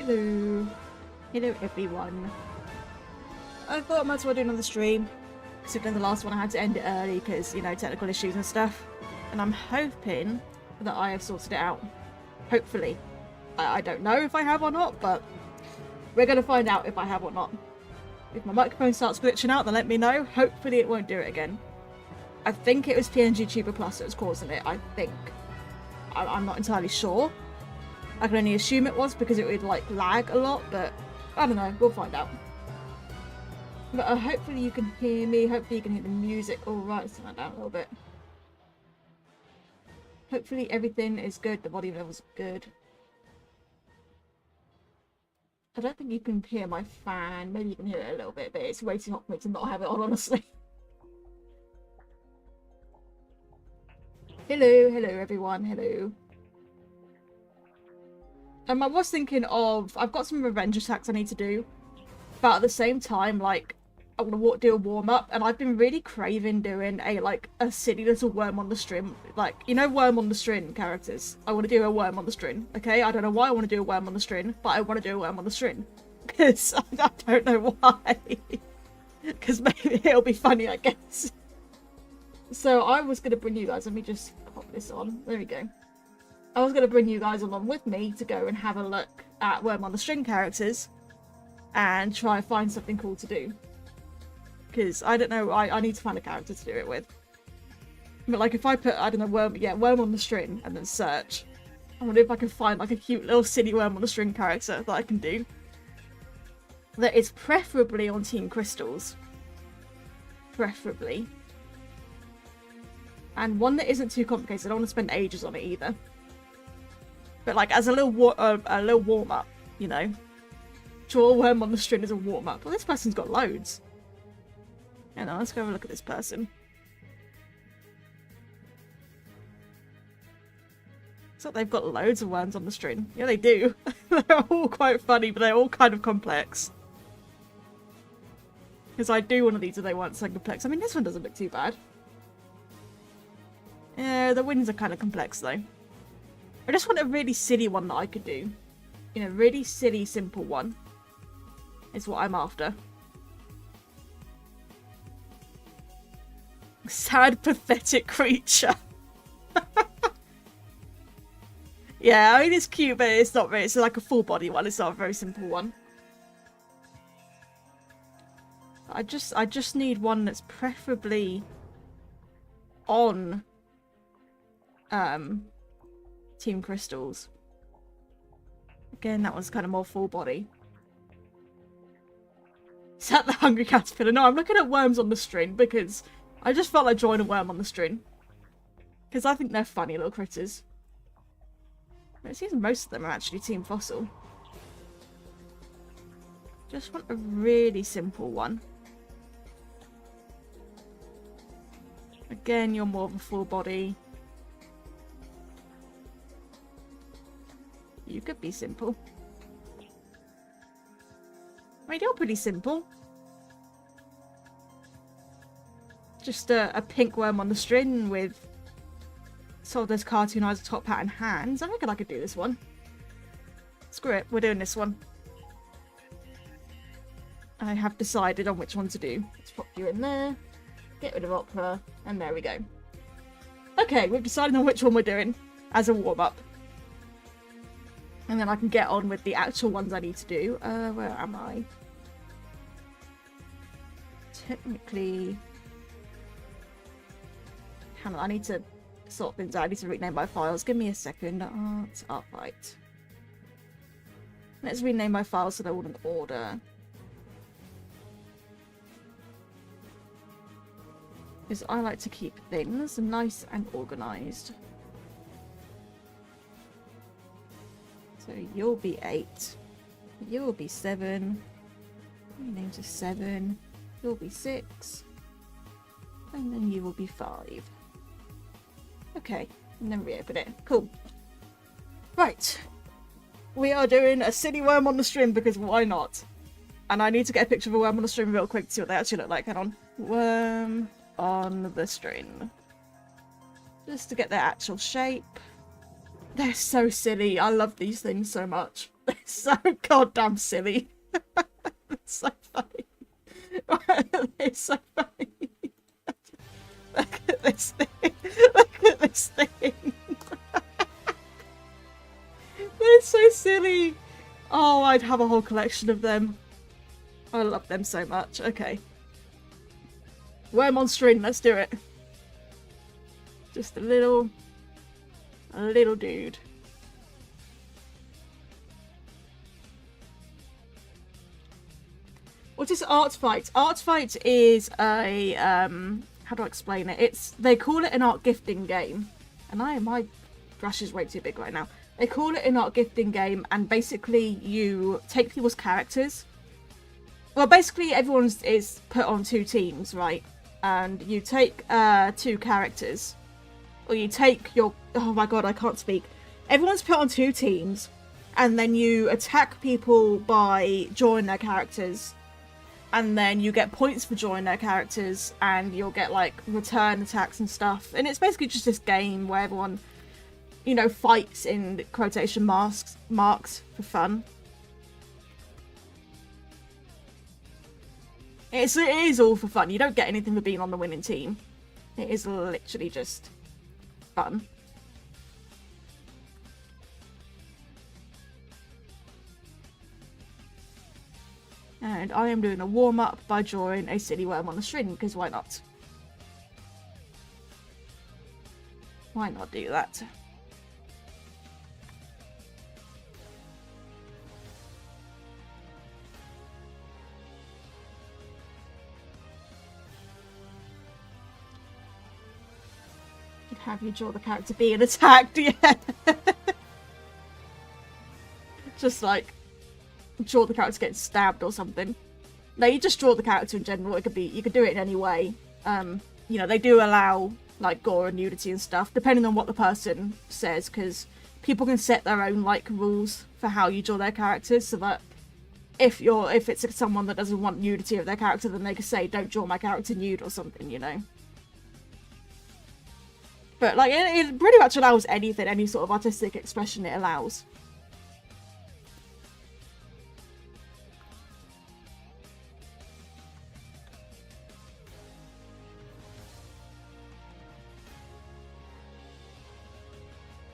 Hello. Hello everyone. I thought I might as well do another stream. Considering the last one I had to end it early because, you know, technical issues and stuff. And I'm hoping that I have sorted it out. Hopefully. I don't know if I have or not, but we're going to find out if I have or not. If my microphone starts glitching out, then let me know. Hopefully it won't do it again. I think it was PNG Tuber Plus that was causing it, I think. I'm not entirely sure. I can only assume it was because it would like lag a lot, but I don't know, we'll find out. But hopefully you can hear me, hopefully you can hear the music. Alright, let's turn that down a little bit. Hopefully everything is good, the volume levels are good. I don't think you can hear my fan, maybe you can hear it a little bit, but it's way too hot for me to not have it on, honestly. Hello everyone, hello. I was thinking of, I've got some revenge attacks I need to do, but at the same time, like, I want to do a warm-up, and I've been really craving doing a silly little worm on the string, like, you know, worm on the string characters. I want to do a worm on the string, okay? I don't know why I want to do a worm on the string, but I want to do a worm on the string. Because I don't know why. Because maybe it'll be funny, I guess. So I was going to bring you guys, let me just pop this on, there we go. I was going to bring you guys along with me to go and have a look at worm on the string characters and try and find something cool to do. Because, I don't know, I need to find a character to do it with. But like if I put, I don't know, worm on the string and then search. I wonder if I can find like a cute little silly worm on the string character that I can do. That is preferably on Team Crystals. Preferably. And one that isn't too complicated. I don't want to spend ages on it either. But like as a little warm-up, you know. Draw a worm on the string as a warm-up. Well, this person's got loads. Yeah, now let's go have a look at this person. It's like they've got loads of worms on the string. Yeah, they do. They're all quite funny, but they're all kind of complex. Because I do one of these and they weren't so complex. I mean, this one doesn't look too bad. Yeah, the wings are kind of complex though. I just want a really silly one that I could do. You know, really silly, simple one. Is what I'm after. Sad, pathetic creature. Yeah, I mean it's cute, but it's not very. It's like a full body one. It's not a very simple one. I just need one that's preferably on Team Crystals. Again, that one's kind of more full body. Is that the Hungry Caterpillar? No, I'm looking at worms on the string because I just felt like drawing a worm on the string. Because I think they're funny little critters. It seems most of them are actually Team Fossil. Just want a really simple one. Again, you're more of a full body. You could be simple. I mean, you're pretty simple. Just a pink worm on the string with sort of those cartoonized top hat and hands. I reckon I could do this one. Screw it, we're doing this one. I have decided on which one to do. Let's pop you in there. Get rid of Opera. And there we go. Okay, we've decided on which one we're doing as a warm-up. And then I can get on with the actual ones I need to do. Where am I? Technically... Hang on, I need to sort things out. I need to rename my files. Give me a second. Artfight. Let's rename my files so they're all in order. Because I like to keep things nice and organised. So you'll be 8. You'll be 7. Your name's a 7. You'll be 6. And then you will be 5. Okay, and then reopen it. Cool. Right. We are doing a silly worm on the string because why not? And I need to get a picture of a worm on the string real quick to see what they actually look like. Hang on. Worm on the string. Just to get their actual shape. They're so silly. I love these things so much. They're so goddamn silly. It's so funny. They're so funny. Look at this thing. Look at this thing. They're so silly. Oh, I'd have a whole collection of them. I love them so much. Okay. Worm on string. Let's do it. Just a little dude. What is Artfight? Artfight is a how do I explain it? They call it an art gifting game, and my brush is way too big right now. They call it an art gifting game, and basically you take people's characters. Well, basically everyone is put on 2 teams, right? And you take 2 characters, or you take your, oh my god, I can't speak. Everyone's put on 2 teams, and then you attack people by drawing their characters, and then you get points for drawing their characters, and you'll get like return attacks and stuff. And it's basically just this game where everyone, you know, fights in quotation marks for fun. It is all for fun. You don't get anything for being on the winning team. It is literally just fun. And I am doing a warm-up by drawing a silly worm on a string, because why not? Why not do that? You'd have you draw the character being attacked, yeah. Just like draw the character getting stabbed or something. No, you just draw the character in general. It could be, you could do it in any way. You know, they do allow like gore and nudity and stuff, depending on what the person says, because people can set their own like rules for how you draw their characters, so that if it's someone that doesn't want nudity of their character, then they can say, don't draw my character nude or something, you know. But like it pretty much allows anything, any sort of artistic expression it allows.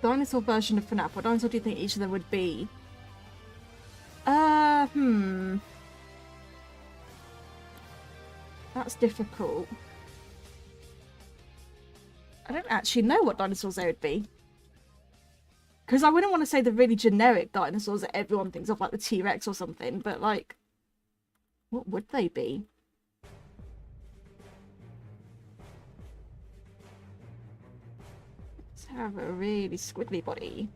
Dinosaur version of FNAF. What dinosaur do you think each of them would be? That's difficult. I don't actually know what dinosaurs they would be. Because I wouldn't want to say the really generic dinosaurs that everyone thinks of, like the T-Rex or something, but like, what would they be? Have a really squiggly body.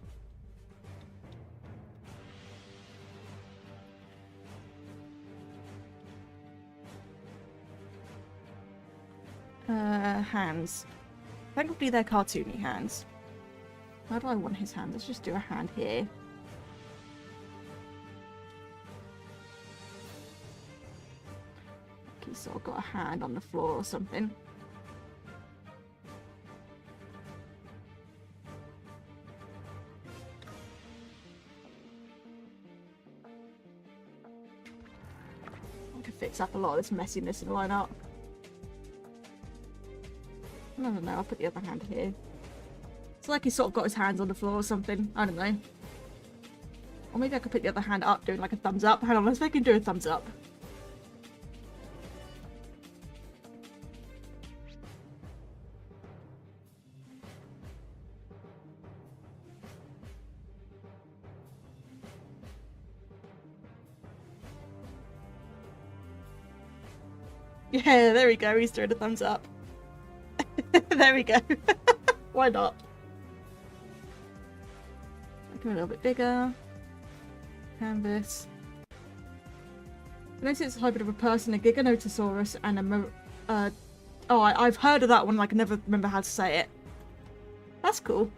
Hands. Thankfully they're cartoony hands. How do I want his hand? Let's just do a hand here. He's sort of got a hand on the floor or something. Fix up a lot of this messiness and line up. I don't know, I'll put the other hand here. It's like he's sort of got his hands on the floor or something. I don't know. Or maybe I could put the other hand up doing like a thumbs up. Hang on, let's make him do a thumbs up. Yeah, there we go. He's doing a thumbs up. There we go. Why not? Make him a little bit bigger. Canvas. Notice it's a hybrid of a person, a Giganotosaurus, and a I've heard of that one, like I never remember how to say it. That's cool.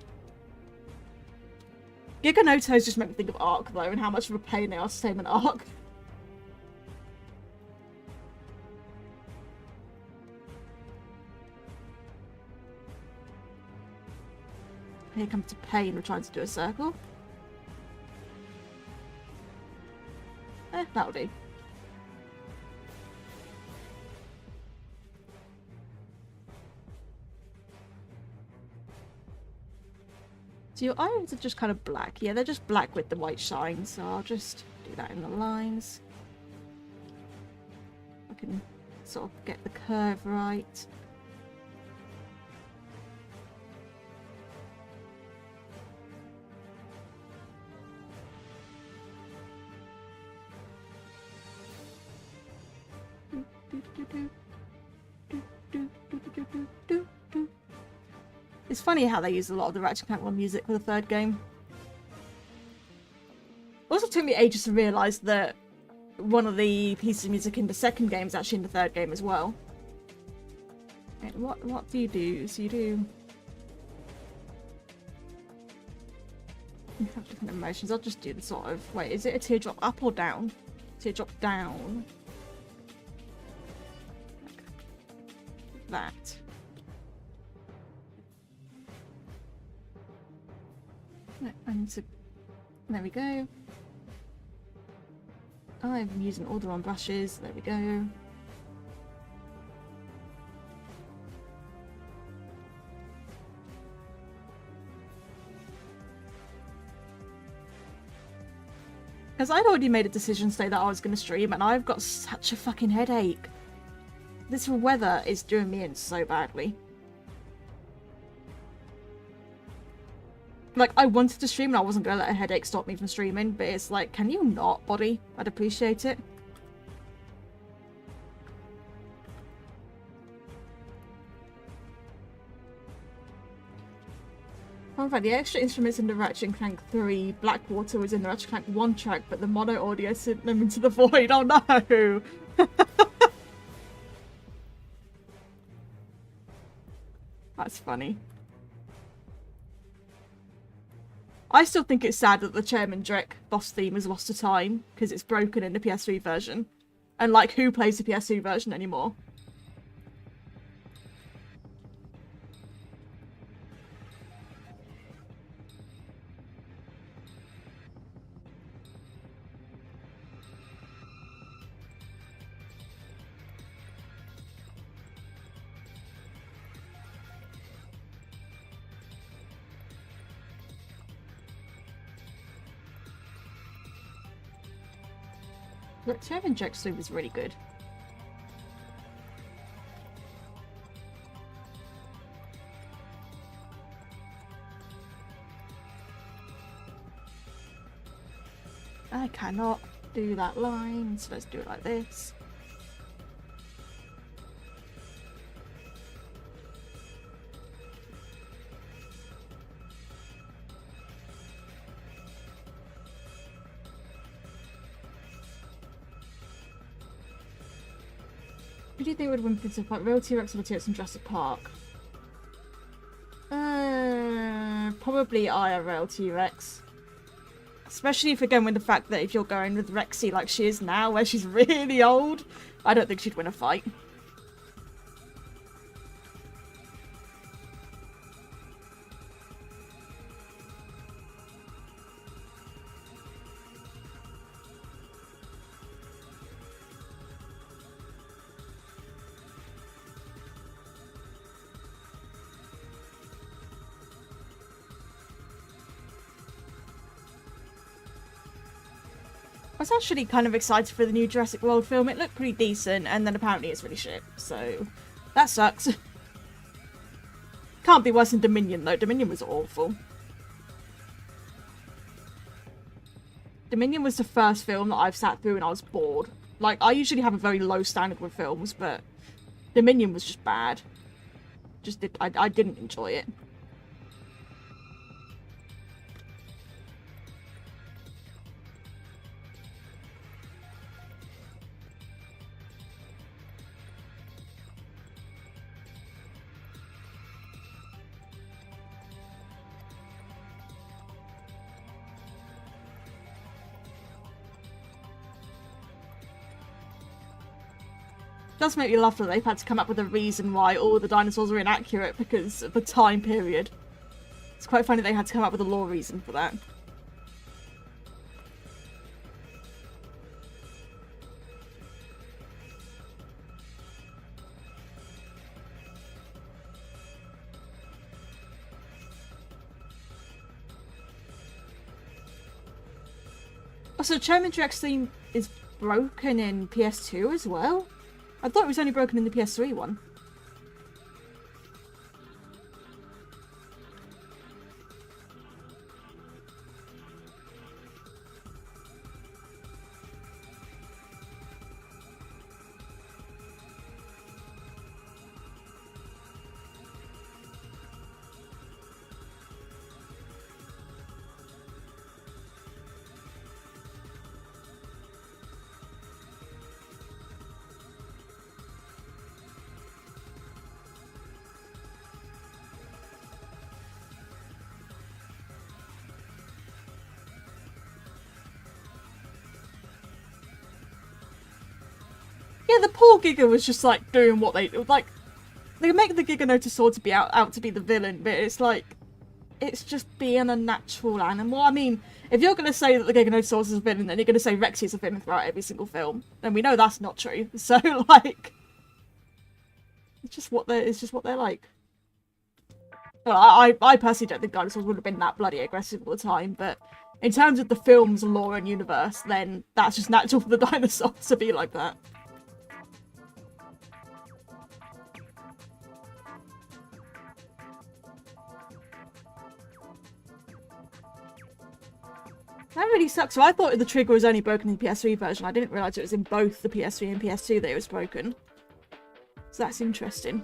Giganotos just made me think of Ark though, and how much of a pain they are to tame an Ark. Here comes to pain. We're trying to do a circle. That'll do. So your irons are just kind of black. Yeah, they're just black with the white shine, so I'll just do that in the lines. I can sort of get the curve right. It's funny how they use a lot of the Ratchet & Clank 1 music for the third game. It also took me ages to realise that one of the pieces of music in the second game is actually in the third game as well. Okay, what do you do? So you do... You have different emotions. I'll just do the sort of... Wait, is it a teardrop up or down? Teardrop down. Like that. And so, there we go. I'm using all the wrong brushes. There we go. Because I'd already made a decision today that I was going to stream, and I've got such a fucking headache. This weather is doing me in so badly. Like, I wanted to stream and I wasn't going to let a headache stop me from streaming, but it's like, can you not, body? I'd appreciate it. In fact, the extra instruments in the Ratchet & Clank 3 Blackwater was in the Ratchet & Clank 1 track, but the mono audio sent them into the void. Oh no! That's funny. I still think it's sad that the Chairman Drek boss theme is lost to time, because it's broken in the PS3 version. And, like, who plays the PS2 version anymore? Look, Chairman Drek's theme is really good. I cannot do that line, so let's do it like this. Who do you think would win for this fight? Real T-Rex or the T-Rex in Jurassic Park? Probably IRL T-Rex. Especially if you're going with the fact that if you're going with Rexy like she is now, where she's really old, I don't think she'd win a fight. I was actually kind of excited for the new Jurassic World film. It looked pretty decent, and then apparently it's really shit. So, that sucks. Can't be worse than Dominion, though. Dominion was awful. Dominion was the first film that I've sat through and I was bored. Like, I usually have a very low standard with films, but Dominion was just bad. I didn't enjoy it. Does make me laugh that they've had to come up with a reason why all the dinosaurs are inaccurate because of the time period. It's quite funny they had to come up with a lore reason for that. So Geometry X theme is broken in PS2 as well? I thought it was only broken in the PS3 one. Yeah, the poor Giga was just like doing what they like. They make the Giganotosaur to be out to be the villain, but it's like it's just being a natural animal. I mean, if you're gonna say that the Giganotosaurus is a villain, then you're gonna say Rexy is a villain throughout every single film. Then we know that's not true. So like, it's just what they're like. Well, I personally don't think dinosaurs would have been that bloody aggressive all the time, but in terms of the film's lore and universe, then that's just natural for the dinosaurs to be like that. That really sucks. So I thought the trigger was only broken in the PS3 version. I didn't realise it was in both the PS3 and PS2 that it was broken. So that's interesting.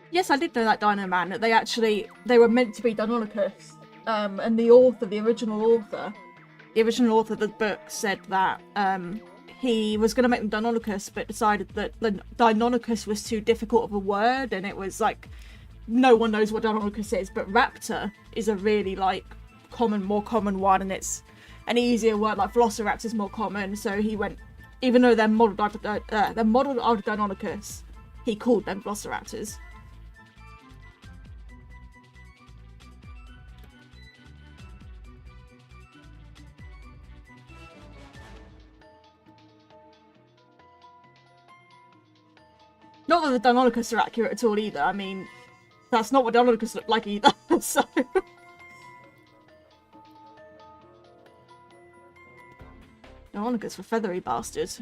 Yes, I did know that, Dino Man, that they were meant to be Deinonychus. And the original author of the book said that he was going to make them Deinonychus, but decided that the Deinonychus was too difficult of a word, and it was like, no one knows what Deinonychus is, but Raptor is a really like more common one, and it's an easier word. Like Velociraptor is more common, so he went, even though they're modeled after Deinonychus, he called them Velociraptors. Not that the Deinonychus are accurate at all either. I mean, that's not what Deinonychus look like either, so... Deinonychus were feathery bastards.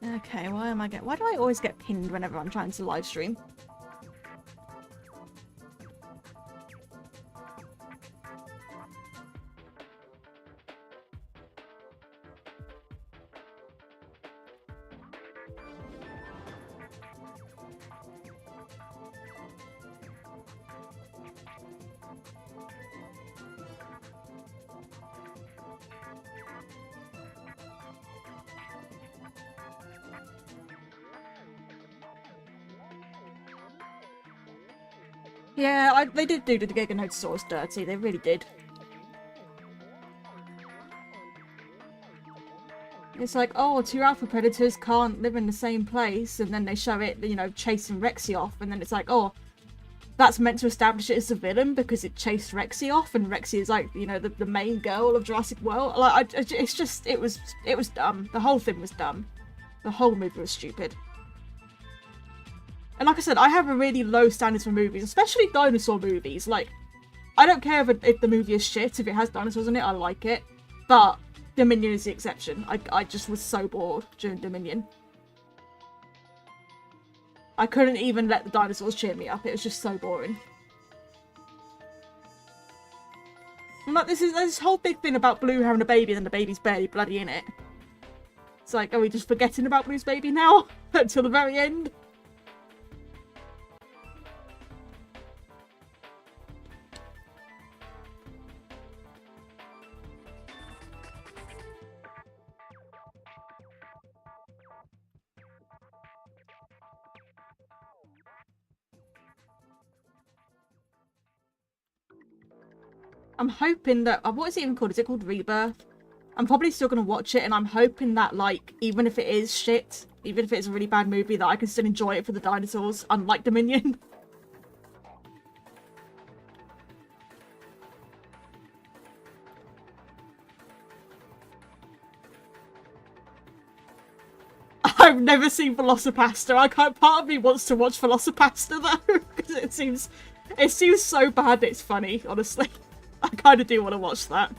Okay, why do I always get pinned whenever I'm trying to live stream? Yeah, they did do the Giganotosaurus dirty, they really did. It's like, oh, two alpha predators can't live in the same place, and then they show it, you know, chasing Rexy off, and then it's like, oh, that's meant to establish it as a villain because it chased Rexy off, and Rexy is like, you know, the main girl of Jurassic World. Like, it's just, it was dumb. The whole thing was dumb. The whole movie was stupid. And like I said, I have a really low standards for movies, especially dinosaur movies. Like, I don't care if the movie is shit, if it has dinosaurs in it, I like it. But Dominion is the exception. I just was so bored during Dominion. I couldn't even let the dinosaurs cheer me up, it was just so boring. I'm like, there's this whole big thing about Blue having a baby and then the baby's barely bloody in it. It's like, are we just forgetting about Blue's baby now? Until the very end? I'm hoping that, what is it even called? Is it called Rebirth? I'm probably still going to watch it, and I'm hoping that, like, even if it is shit, even if it's a really bad movie, that I can still enjoy it for the dinosaurs, unlike Dominion. I've never seen Velocipasta. I can't, part of me wants to watch Velocipasta, though, because it seems so bad that it's funny, honestly. I kind of do want to watch that.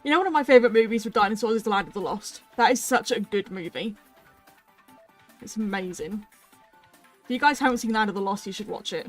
You know, one of my favourite movies with dinosaurs is The Land of the Lost. That is such a good movie. It's amazing. If you guys haven't seen Land of the Lost, you should watch it.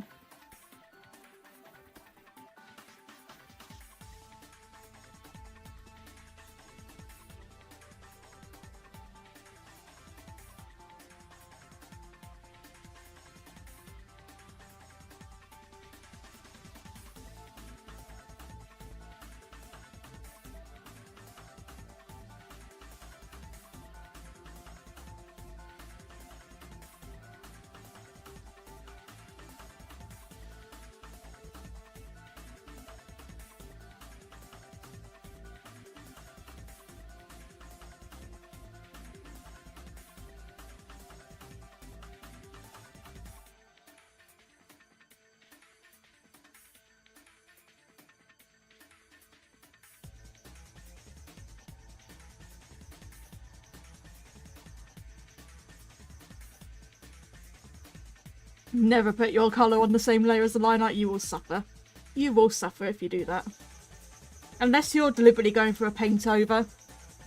Never put your colour on the same layer as the line art. You will suffer. You will suffer if you do that. Unless you're deliberately going for a paint over.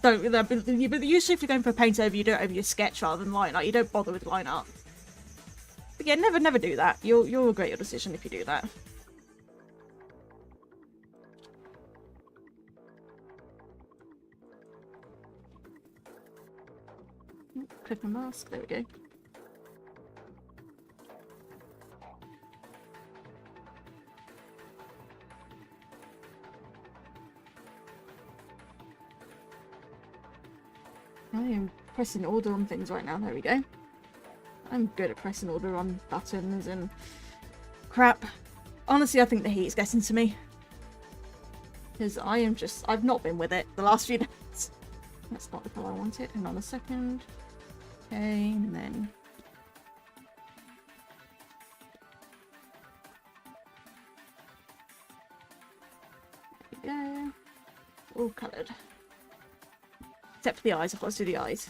Don't. But usually if you're going for a paint over, you do it over your sketch rather than line art. You don't bother with line art. But yeah, never do that. You'll regret your decision if you do that. Click my mask. There we go. I am pressing order on things right now. There we go. I'm good at pressing order on buttons and crap. Honestly, I think the heat's getting to me. Because I've not been with it the last few days. That's not the colour I wanted. Hang on a second. Okay, and then... there we go. All coloured. Except for the eyes. I've got to do the eyes.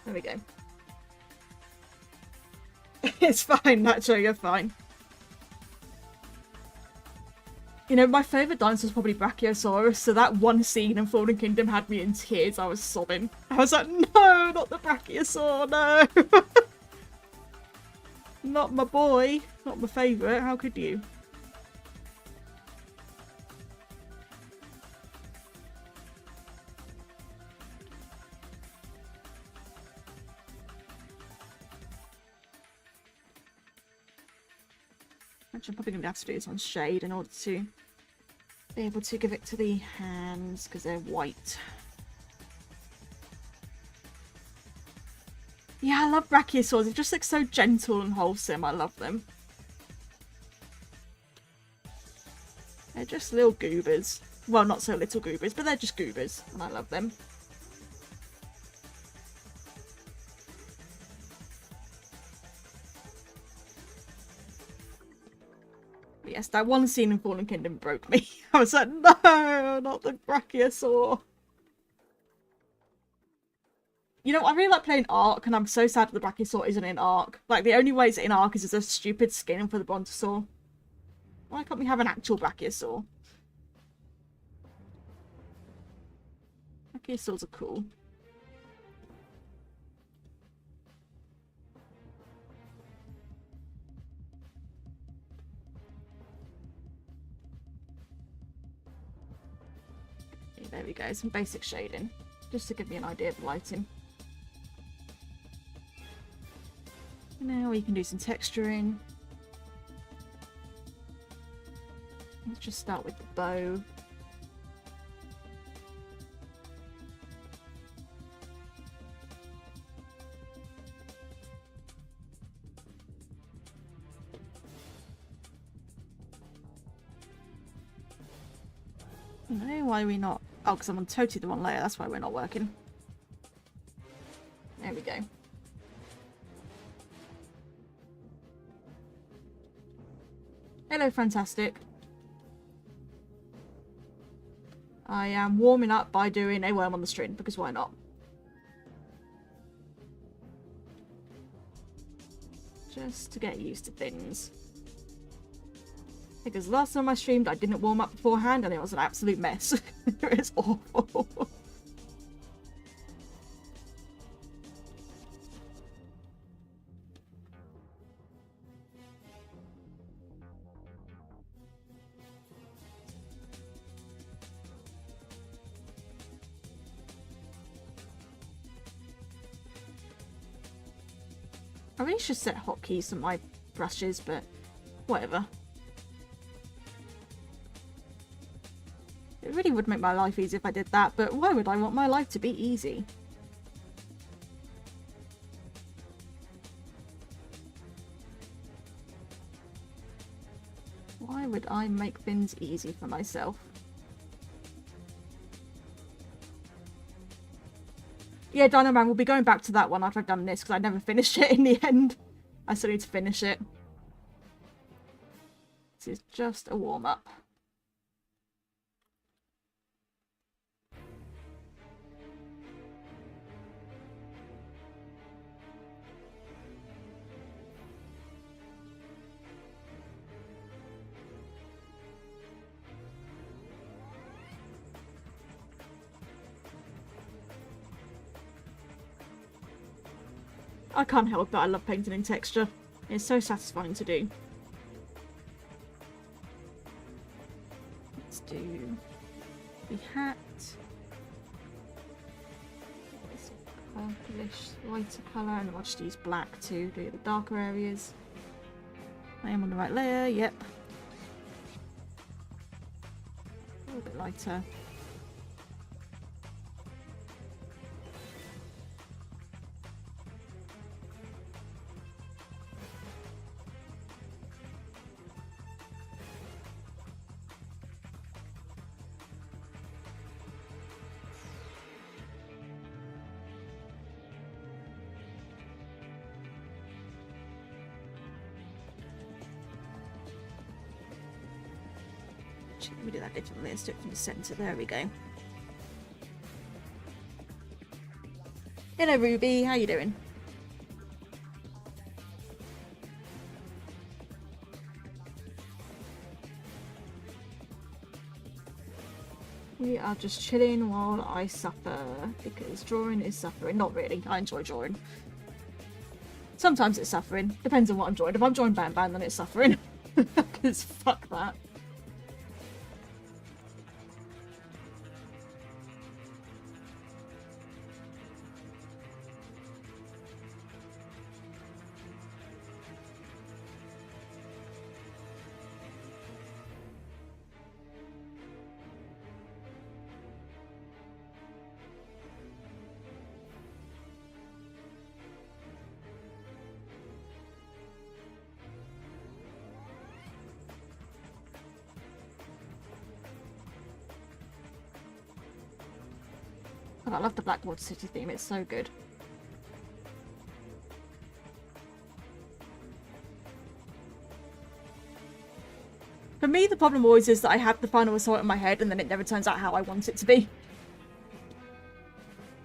There we go. It's fine, Nacho, you're fine. You know, my favourite dinosaur is probably Brachiosaurus, so that one scene in Fallen Kingdom had me in tears. I was sobbing. I was like, no, not the Brachiosaur, no! Not my boy. Not my favourite. How could you? Actually, I'm probably going to have to do this on shade in order to be able to give it to the hands, because they're white. Yeah, I love Brachiosaurs. They just look so gentle and wholesome. I love them. They're just little goobers. Well, not so little goobers, but they're just goobers, and I love them. But yes, that one scene in Fallen Kingdom broke me. I was like, no, not the Brachiosaur. You know, I really like playing Ark, and I'm so sad that the Brachiosaur isn't in Ark. Like, the only way it's in Ark is as a stupid skin for the Brontosaur. Why can't we have an actual Brachiosaur? Crystals are cool. Okay, there we go, some basic shading, just to give me an idea of lighting. Now we can do some texturing. Let's just start with the bow. No, why are we not? Oh, because I'm on totally the wrong layer. That's why we're not working. There we go. Hello, fantastic. I am warming up by doing a worm on the string, because why not? Just to get used to things. Because last time I streamed, I didn't warm up beforehand, and it was an absolute mess. It was awful. I really should set hotkeys on my brushes, but whatever. It really would make my life easy if I did that, but why would I want my life to be easy? Why would I make things easy for myself? Yeah, Dino Man, we'll be going back to that one after I've done this, because I never finished it in the end. I still need to finish it. This is just a warm-up. I can't help it, I love painting in texture. It's so satisfying to do. Let's do the hat. This purplish lighter colour, and I'll just use black to do the darker areas. I am on the right layer, yep. A little bit lighter. Let me do that differently. Let's do it from the centre. There we go. Hello, Ruby. How you doing? We are just chilling while I suffer, because drawing is suffering. Not really. I enjoy drawing. Sometimes it's suffering. Depends on what I'm drawing. If I'm drawing Bam Bam, then it's suffering. Because fuck that. I love the Blackwater City theme, it's so good. For me, the problem always is that I have the final result in my head and then it never turns out how I want it to be.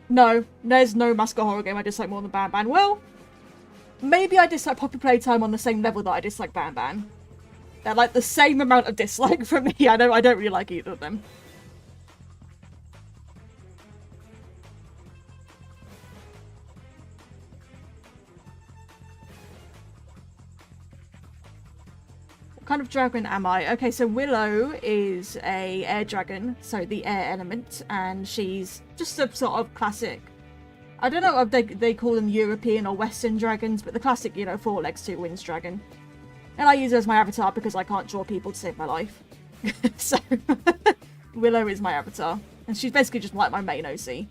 No, there's no mascot horror game I dislike more than Ban Ban. Well, maybe I dislike Poppy Playtime on the same level that I dislike Ban Ban. They're like the same amount of dislike for me. I don't really like either of them. kind of dragon am I? Okay, so Willow is a air dragon, so the air element, and she's just a sort of classic. I don't know if they call them European or Western dragons, but the classic, you know, 4 legs, 2 wings dragon. And I use her as my avatar because I can't draw people to save my life. So Willow is my avatar, and she's basically just like my main OC.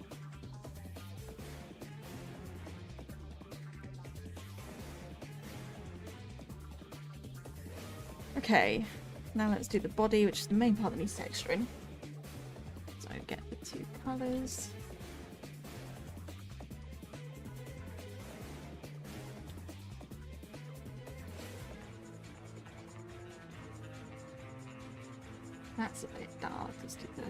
Okay, now let's do the body, which is the main part that needs texturing. So get the 2 colours. That's a bit dark. Let's do the...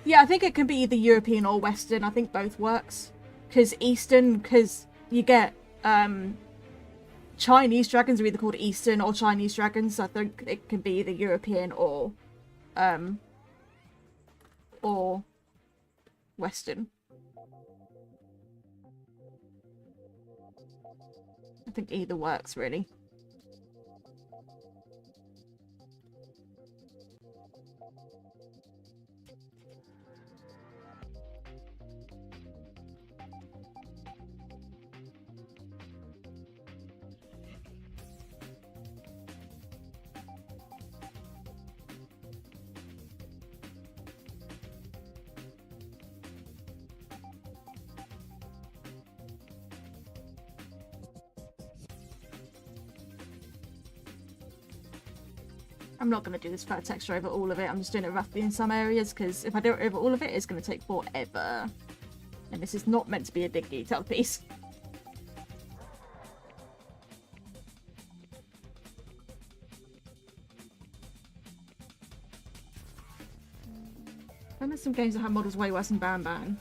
Yeah, I think it can be either European or Western. I think both works. Because Eastern, because you get Chinese dragons are either called Eastern or Chinese dragons. So I think it can be either European or Western. I think either works, really. I'm not going to do this flat texture over all of it. I'm just doing it roughly in some areas, because if I do it over all of it, it's going to take forever. And this is not meant to be a big detailed piece. And there's some games that have models way worse than Ban Ban.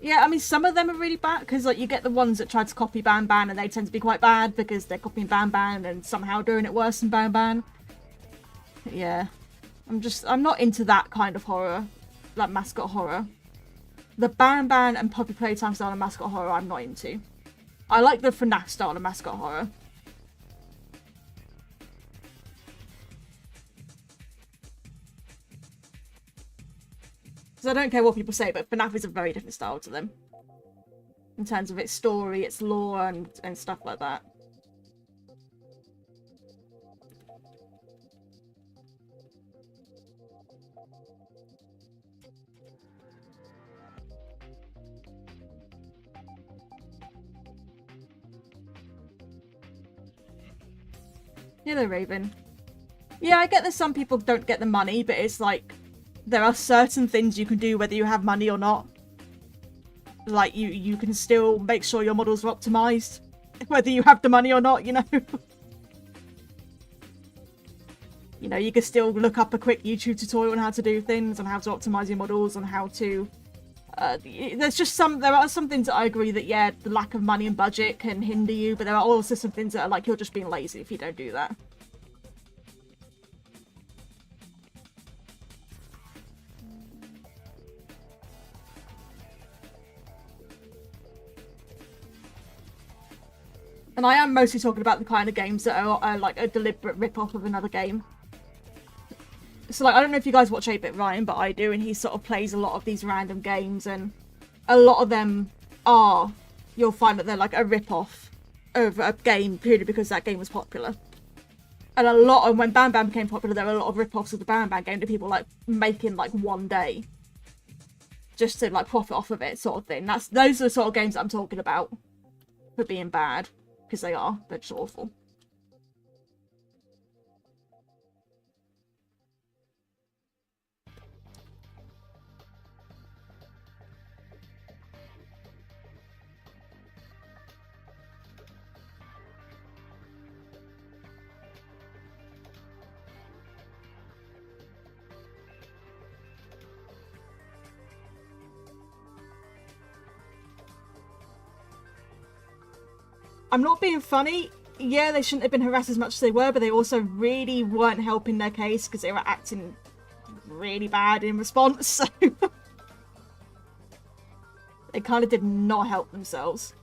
Yeah, I mean, some of them are really bad, because like you get the ones that try to copy Ban Ban, and they tend to be quite bad, because they're copying Ban Ban and somehow doing it worse than Ban Ban. Yeah, I'm not into that kind of horror, like mascot horror. The Ban Ban and Puppy Playtime style of mascot horror I'm not into. I like the FNAF style of mascot horror. So I don't care what people say, but FNAF is a very different style to them. In terms of its story, its lore, and stuff like that. Hello, Raven. Yeah, I get that some people don't get the money, but it's like, there are certain things you can do whether you have money or not. Like, you can still make sure your models are optimized, whether you have the money or not, you know? You know, you can still look up a quick YouTube tutorial on how to do things, on how to optimize your models, on how to... there are some things that I agree that, yeah, the lack of money and budget can hinder you, but there are also some things that are like, you're just being lazy if you don't do that. And I am mostly talking about the kind of games that are like a deliberate rip-off of another game. So, like, I don't know if you guys watch 8-Bit Ryan, but I do, and he sort of plays a lot of these random games, and a lot of them are, you'll find that they're like a rip-off of a game purely because that game was popular. And a lot of, when Ban Ban became popular, there were a lot of rip-offs of the Ban Ban game that people, like, make in, like, one day. Just to, like, profit off of it, sort of thing. Those are the sort of games that I'm talking about for being bad. Because they are. They're just awful. I'm not being funny. Yeah, they shouldn't have been harassed as much as they were, but they also really weren't helping their case because they were acting really bad in response, so... They kind of did not help themselves.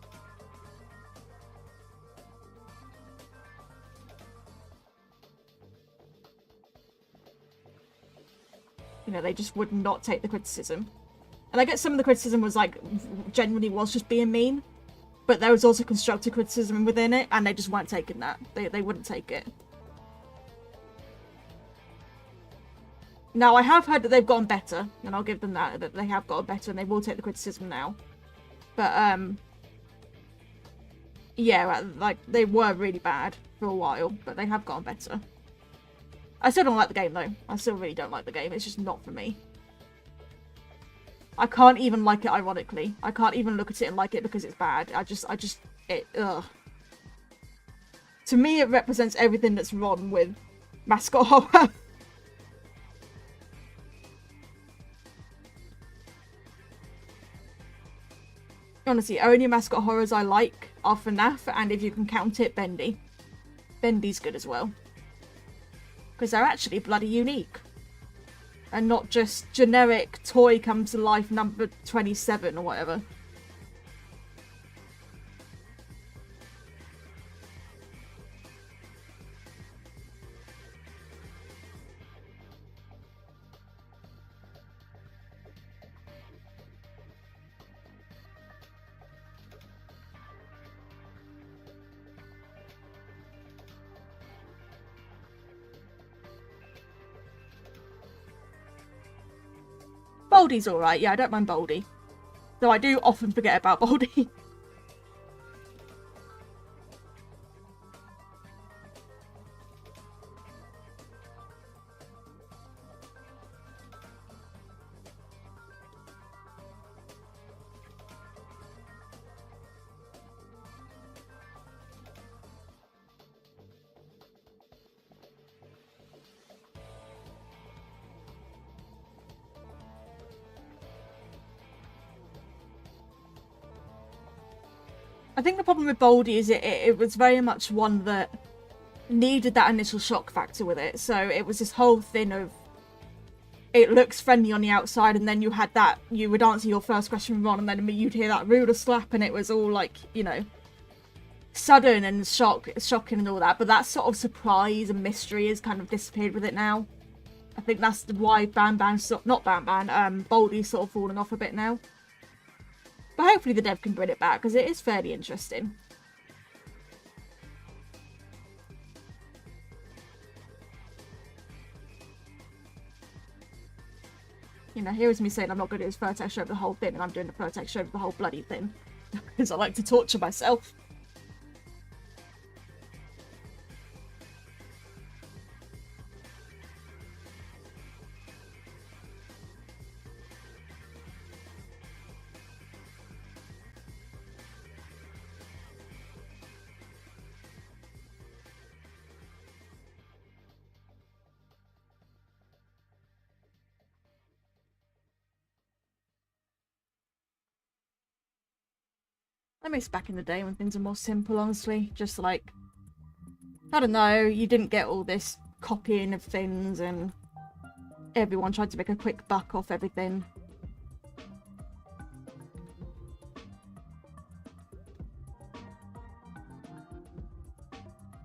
You know, they just would not take the criticism. And I guess some of the criticism was like, genuinely was just being mean. But there was also constructive criticism within it, and they just weren't taking that. They wouldn't take it. Now, I have heard that they've gotten better, and I'll give them that they have gotten better, and they will take the criticism now. But, yeah, like, they were really bad for a while, but they have gotten better. I still don't like the game, though. I still really don't like the game. It's just not for me. I can't even like it ironically. I can't even look at it and like it because it's bad. Ugh. To me, it represents everything that's wrong with mascot horror. Honestly, only mascot horrors I like are FNAF, and if you can count it, Bendy. Bendy's good as well. Because they're actually bloody unique. And not just generic toy comes to life number 27 or whatever. Baldy's alright, yeah, I don't mind Baldy. Though I do often forget about Baldy. I think the problem with Baldy is it was very much one that needed that initial shock factor with it. So it was this whole thing of it looks friendly on the outside, and then you had that, you would answer your first question wrong, and then you'd hear that ruler slap, and it was all like, you know, sudden and shocking and all that. But that sort of surprise and mystery has kind of disappeared with it now. I think that's why Baldy's sort of fallen off a bit now. But hopefully the dev can bring it back, because it is fairly interesting. You know, here is me saying I'm not going to do this vertex show over the whole thing, and I'm doing the vertex show over the whole bloody thing. Because I like to torture myself. I miss back in the day when things were more simple, honestly. Just like, I don't know, you didn't get all this copying of things and everyone tried to make a quick buck off everything.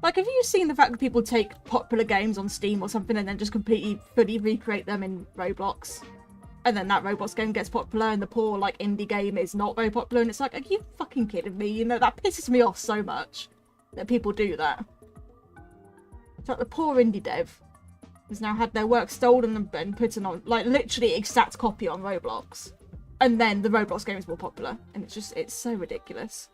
Like, have you seen the fact that people take popular games on Steam or something and then just completely, fully recreate them in Roblox? And then that Roblox game gets popular and the poor, like, indie game is not very popular. And it's like, are you fucking kidding me? You know, that pisses me off so much that people do that. It's like the poor indie dev has now had their work stolen and put on, like, literally exact copy on Roblox. And then the Roblox game is more popular. And it's just, it's so ridiculous.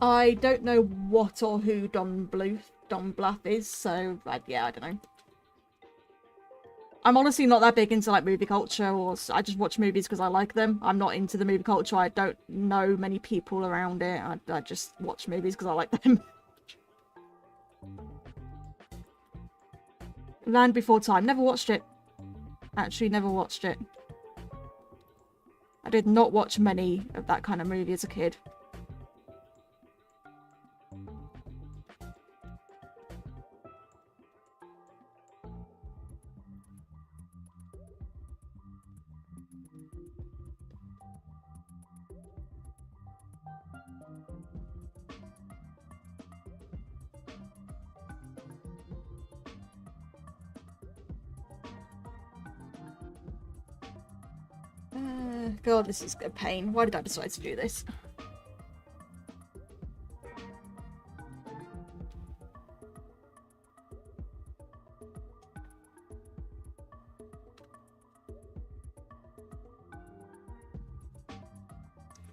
I don't know what or who Don Bluth is, so yeah, I don't know. I'm honestly not that big into like movie culture, or I just watch movies because I like them. I'm not into the movie culture. I don't know many people around it. I just watch movies because I like them. Land Before Time. Never watched it. Actually, never watched it. I did not watch many of that kind of movie as a kid. God, this is a pain. Why did I decide to do this?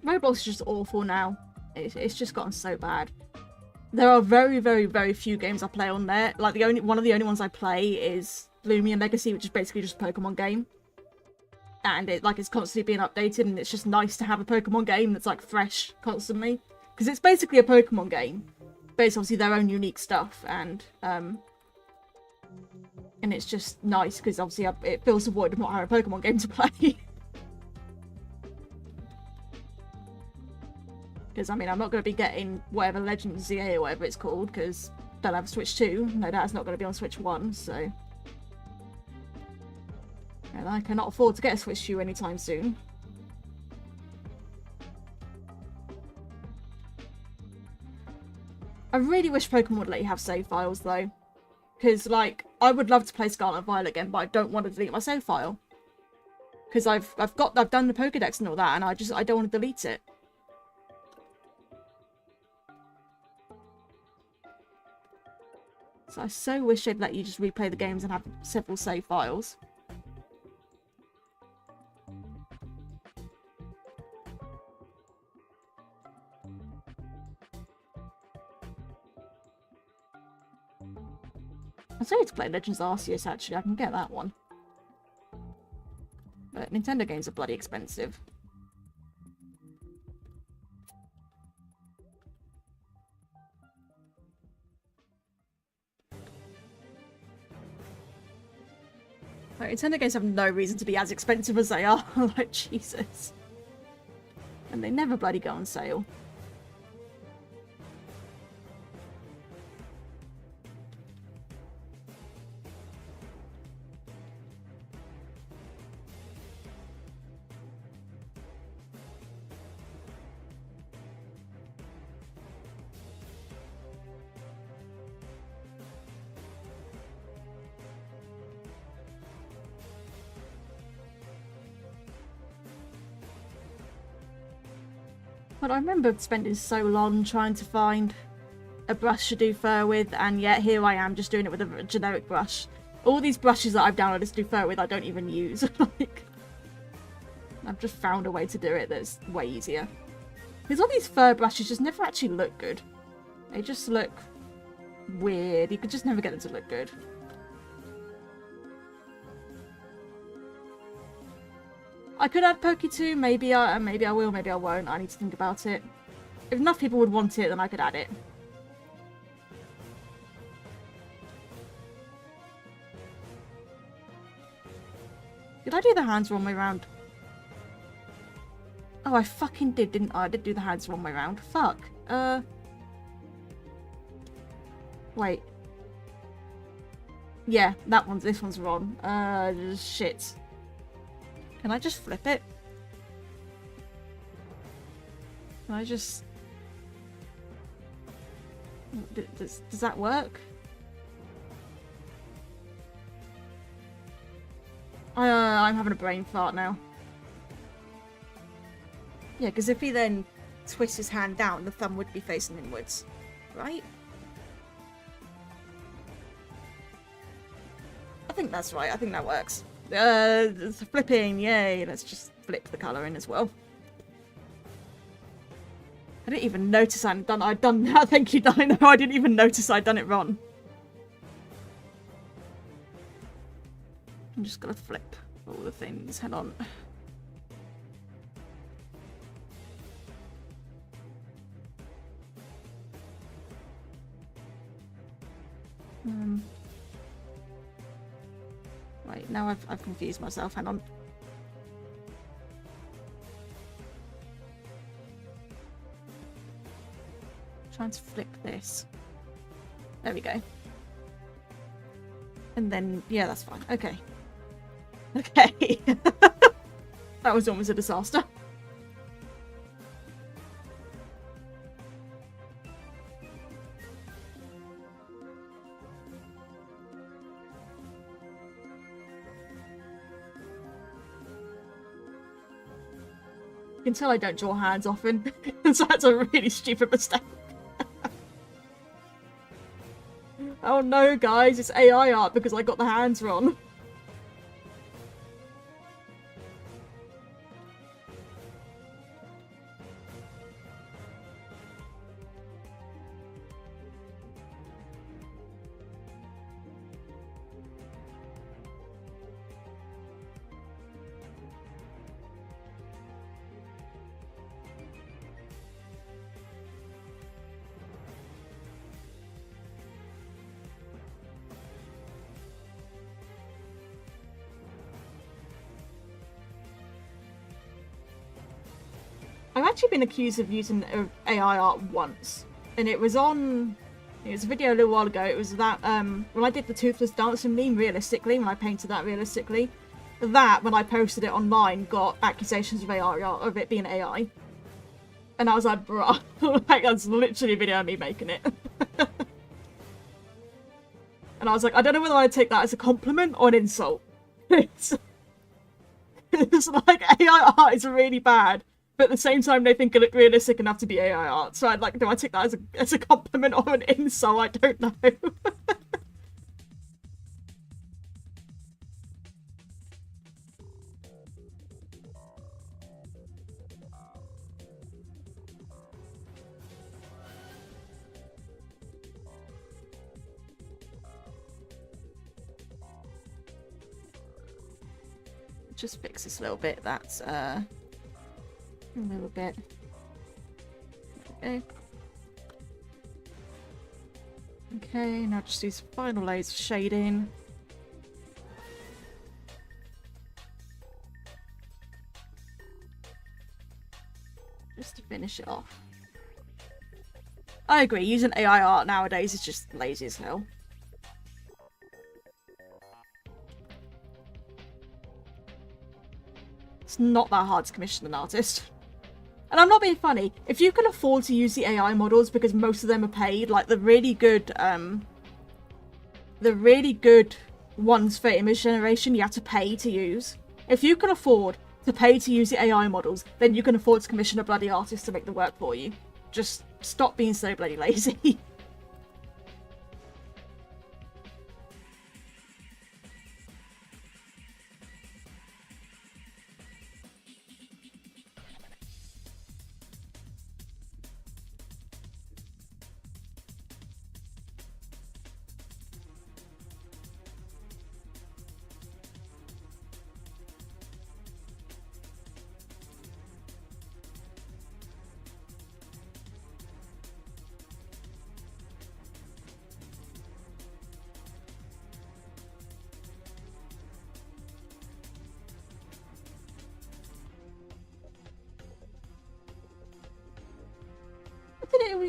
Roblox is just awful now. It's just gotten so bad. There are very, very, very few games I play on there. Like one of the only ones I play is Lumia Legacy, which is basically just a Pokemon game. And it's constantly being updated, and it's just nice to have a Pokemon game that's like fresh constantly, because it's basically a Pokemon game, but it's obviously their own unique stuff, and it's just nice because obviously it fills the void of not having a Pokemon game to play. Because I mean, I'm not going to be getting whatever Legend of ZA or whatever it's called, because they'll have Switch 2. No, that's not going to be on Switch 1, so. And I cannot afford to get a Switch 2 anytime soon. I really wish Pokemon would let you have save files though. Because like, I would love to play Scarlet and Violet again, but I don't want to delete my save file. Because I've done the Pokédex and all that, and I don't want to delete it. So I so wish they'd let you just replay the games and have several save files. I'm sorry to play Legends Arceus, actually. I can get that one. But Nintendo games are bloody expensive. Like, Nintendo games have no reason to be as expensive as they are. Like, Jesus. And they never bloody go on sale. But I remember spending so long trying to find a brush to do fur with, and yet here I am just doing it with a generic brush. All these brushes that I've downloaded to do fur with I don't even use. Like, I've just found a way to do it that's way easier. Because all these fur brushes just never actually look good. They just look weird. You could just never get them to look good. I could add Poke 2, maybe I will, maybe I won't. I need to think about it. If enough people would want it, then I could add it. Did I do the hands one way round? Oh, I fucking did, didn't I? I did do the hands one way round. Fuck. Wait. Yeah, this one's wrong. Shit. Can I just flip it? Can I just... Does that work? I'm having a brain fart now. Yeah, because if he then twists his hand down, the thumb would be facing inwards. Right? I think that's right. I think that works. Flipping, yay. Let's just flip the colour in as well. I didn't even notice I'd done that. Thank you, Dino. I didn't even notice I'd done it wrong. I'm just gonna flip all the things. Hang on. Right, now I've confused myself. Hang on. Trying to flip this. There we go. And then, yeah, that's fine. Okay. Okay. That was almost a disaster. You can tell I don't draw hands often, so that's a really stupid mistake. Oh no, guys, it's AI art because I got the hands wrong. I've actually been accused of using AI art once, and it was a video a little while ago. It was that when I did the toothless dancing meme realistically, when I painted that realistically, that when I posted it online got accusations of AI art, of it being AI, and I was like, bruh, like that's literally a video of me making it. And I was like, I don't know whether I take that as a compliment or an insult. It's like AI art is really bad. But at the same time, they think it looked realistic enough to be AI art. So I'd like, do I take that as a compliment or an insult? I don't know. Just fix this a little bit. That's a little bit. Okay. Okay, now just do some final layers of shading. Just to finish it off. I agree, using AI art nowadays is just lazy as hell. It's not that hard to commission an artist. And I'm not being funny. If you can afford to use the AI models, because most of them are paid, like the really good ones for image generation, you have to pay to use. If you can afford to pay to use the AI models, then you can afford to commission a bloody artist to make the work for you. Just stop being so bloody lazy.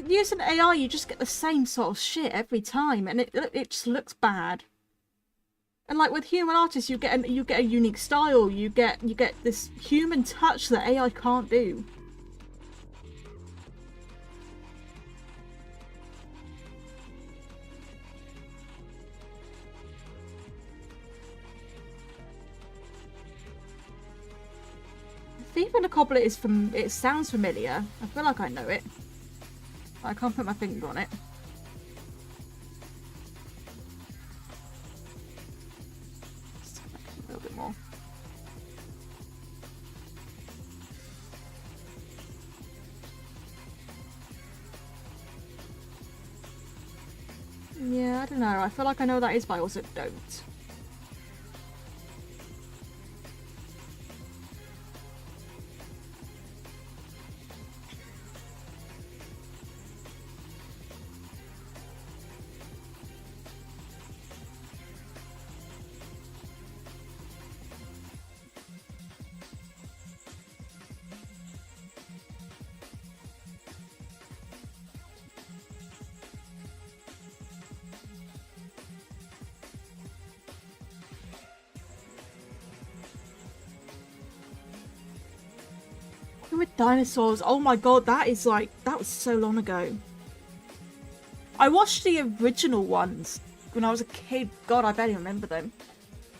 Using AI, you just get the same sort of shit every time, and it just looks bad. And like with human artists, you get a unique style. You get this human touch that AI can't do. Thief and the Cobbler is it sounds familiar. I feel like I know it. I can't put my finger on it. A little bit more. I don't know. I feel like I know what that is, but I also don't. With dinosaurs, oh my god, that is like, that was so long ago. I watched the original ones when I was a kid. God, I barely remember them.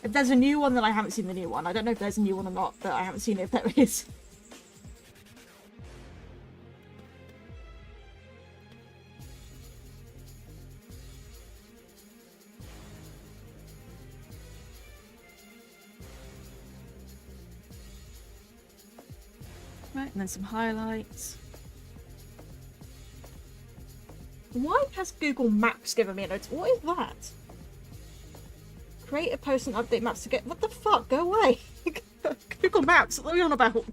If there's a new one, then I haven't seen the new one. I don't know if there's a new one or not, but I haven't seen it if there is. Right, and then some highlights. Why has Google Maps given me a notice? What is that? Create a post and update maps to get... What the fuck? Go away! Google Maps, what are we on about?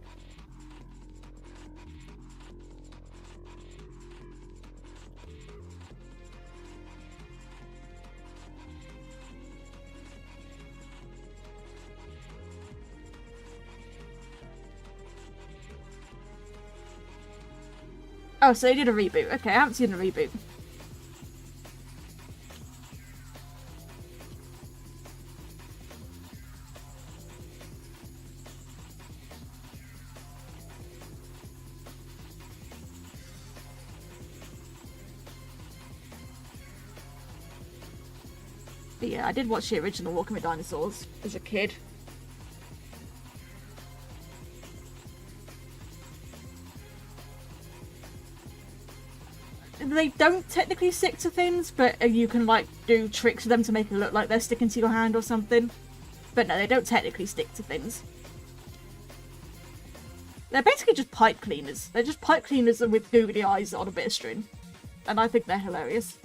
Oh, so they did a reboot. Okay, I haven't seen a reboot. But yeah, I did watch the original Walking with Dinosaurs as a kid. They don't technically stick to things, but you can like do tricks with them to make it look like they're sticking to your hand or something. But no, they don't technically stick to things. They're basically just pipe cleaners. They're just pipe cleaners with googly eyes on a bit of string. And I think they're hilarious.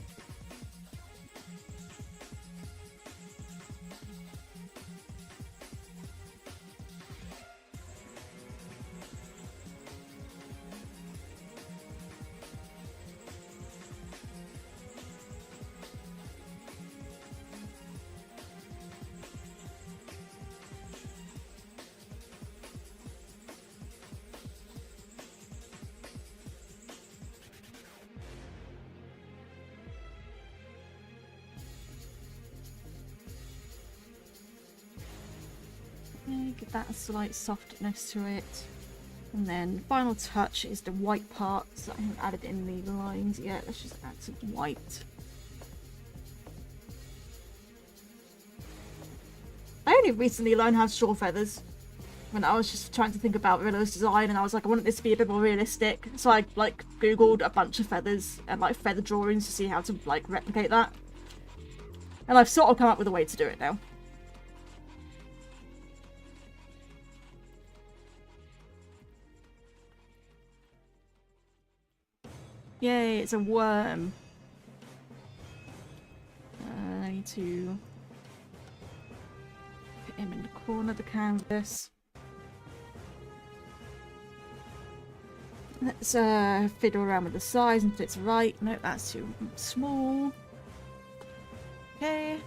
Give that a slight softness to it. And then final touch is the white parts. I haven't added in the lines yet. Let's just add some white. I only recently learned how to draw feathers. When I was just trying to think about realistic design, and I was like, I want this to be a bit more realistic. So I like googled a bunch of feathers and like feather drawings to see how to like replicate that. And I've sort of come up with a way to do it now. Yay, it's a worm. I need to put him in the corner of the canvas. Let's fiddle around with the size and if it's right. Nope, that's too small. Okay.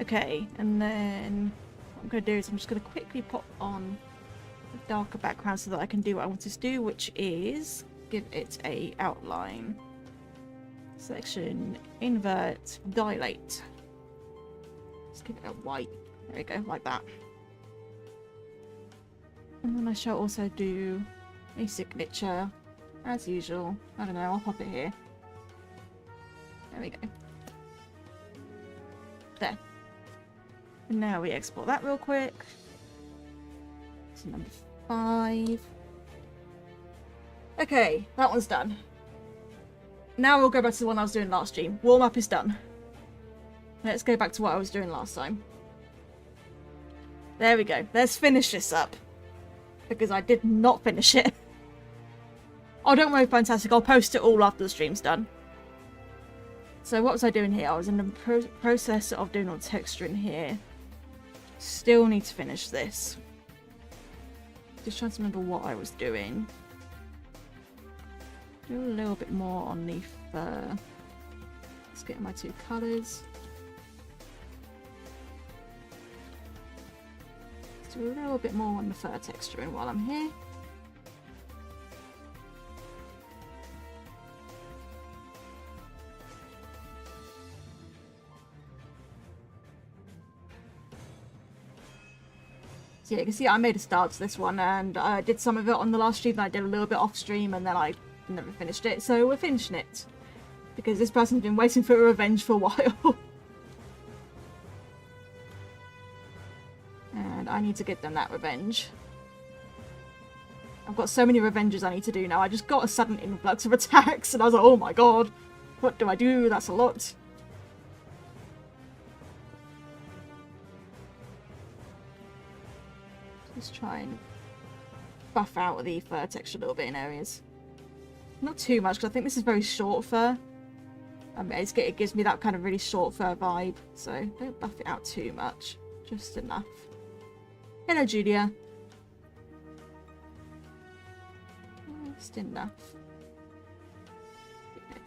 Okay, and then what I'm going to do is I'm just going to quickly pop on a darker background so that I can do what I want it to do, which is give it a outline. Selection, invert, dilate. Let's give it a white. There we go, like that. And then I shall also do a signature, as usual. I don't know, I'll pop it here. There we go. There. And now we export that real quick. So number 5. Okay, that one's done. Now we'll go back to the one I was doing last stream. Warm up is done. Let's go back to what I was doing last time. There we go. Let's finish this up. because I did not finish it. Oh, don't worry, fantastic. I'll post it all after the stream's done. So what was I doing here? I was in the process of doing all texture in here. Still need to finish this. Just trying to remember what I was doing. Do a little bit more on the fur. Let's get my 2 colours. Let's do a little bit more on the fur texturing while I'm here. So yeah, you can see I made a start to this one, and I did some of it on the last stream, and I did a little bit off stream, and then I never finished it. So we're finishing it. Because this person's been waiting for a revenge for a while. And I need to get them that revenge. I've got so many revenges I need to do now. I just got a sudden influx of attacks, and I was like, oh my god, what do I do? That's a lot. Just try and buff out the fur texture a little bit in areas. Not too much, because I think this is very short fur. It gives me that kind of really short fur vibe, so don't buff it out too much. Just enough. Hello, Julia. Just enough.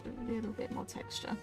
A little bit more texture.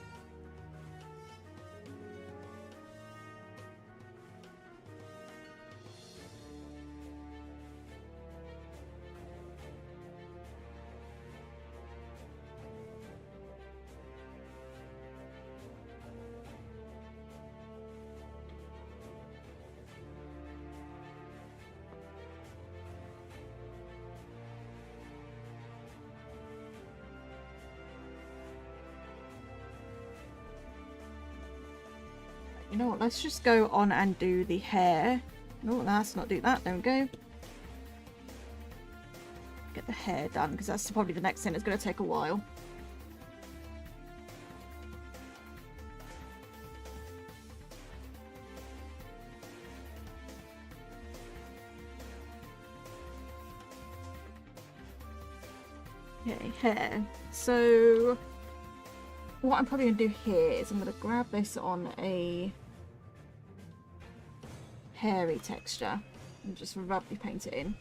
You know what, let's just go on and do the hair. No, let's not do that, don't go. Get the hair done, because that's probably the next thing. It's going to take a while. Okay, hair. So what I'm probably going to do here is I'm going to grab this on a hairy texture and just rubly paint it in.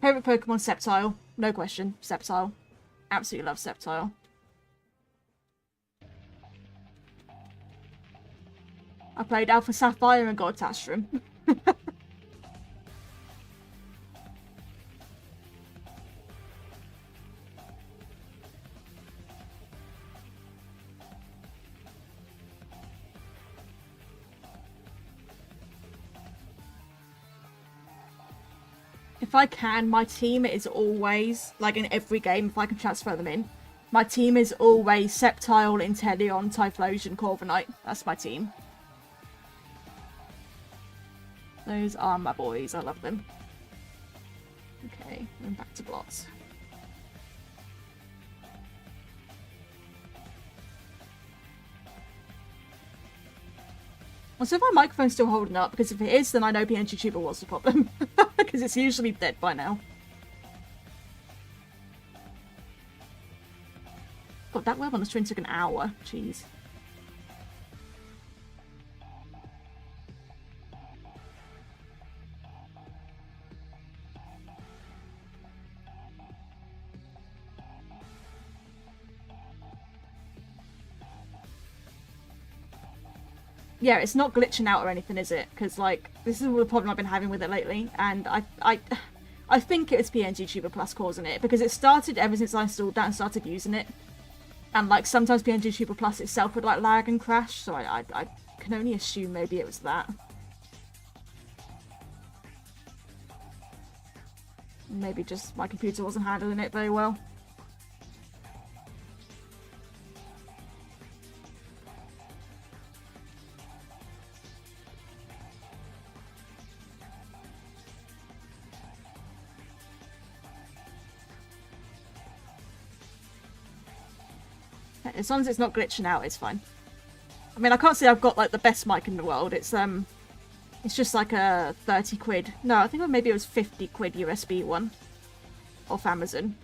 Favorite Pokemon, Sceptile. No question, Sceptile. Absolutely love Sceptile. I played Alpha Sapphire and got attached to him. If I can, my team is always, like in every game, if I can transfer them in, my team is always Sceptile, Inteleon, Typhlosion, Corviknight. That's my team. Those are my boys. I love them. Okay, going back to blots. Also, if my microphone's still holding up, because if it is, then I know PNG Tuber was the problem. Because it's usually dead by now. God, that web on the stream took an hour. Jeez. Yeah, it's not glitching out or anything, is it? Because, like, this is the problem I've been having with it lately, and I think it's PNG Tuber Plus causing it, because it started ever since I installed that and started using it. And, like, sometimes PNG Tuber Plus itself would, like, lag and crash, so I can only assume maybe it was that. Maybe just my computer wasn't handling it very well. As long as it's not glitching out, it's fine. I mean, I can't say I've got, like, the best mic in the world. It's, It's just like a 30 quid. No, I think maybe it was 50 quid USB one off Amazon.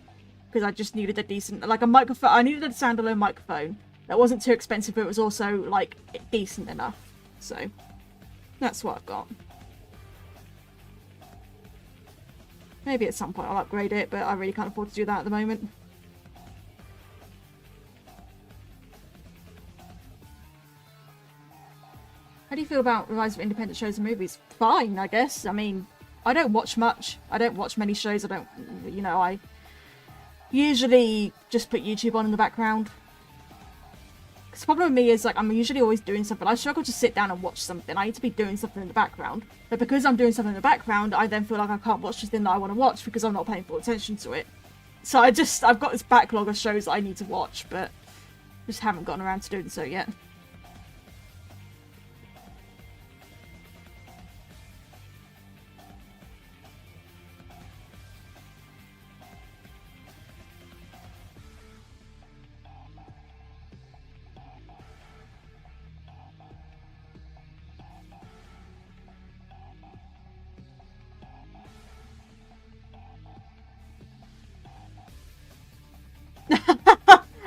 Because I just needed a decent, like a microphone. I needed a standalone microphone that wasn't too expensive, but it was also like decent enough. So that's what I've got. Maybe at some point I'll upgrade it, but I really can't afford to do that at the moment. How do you feel about the rise of independent shows and movies? Fine, I guess. I mean, I don't watch much. I don't watch many shows. I don't, you know, I usually just put YouTube on in the background. Because the problem with me is, like, I'm usually always doing something. I struggle to sit down and watch something. I need to be doing something in the background. But because I'm doing something in the background, I then feel like I can't watch the thing that I want to watch because I'm not paying full attention to it. So I've got this backlog of shows that I need to watch, but just haven't gotten around to doing so yet.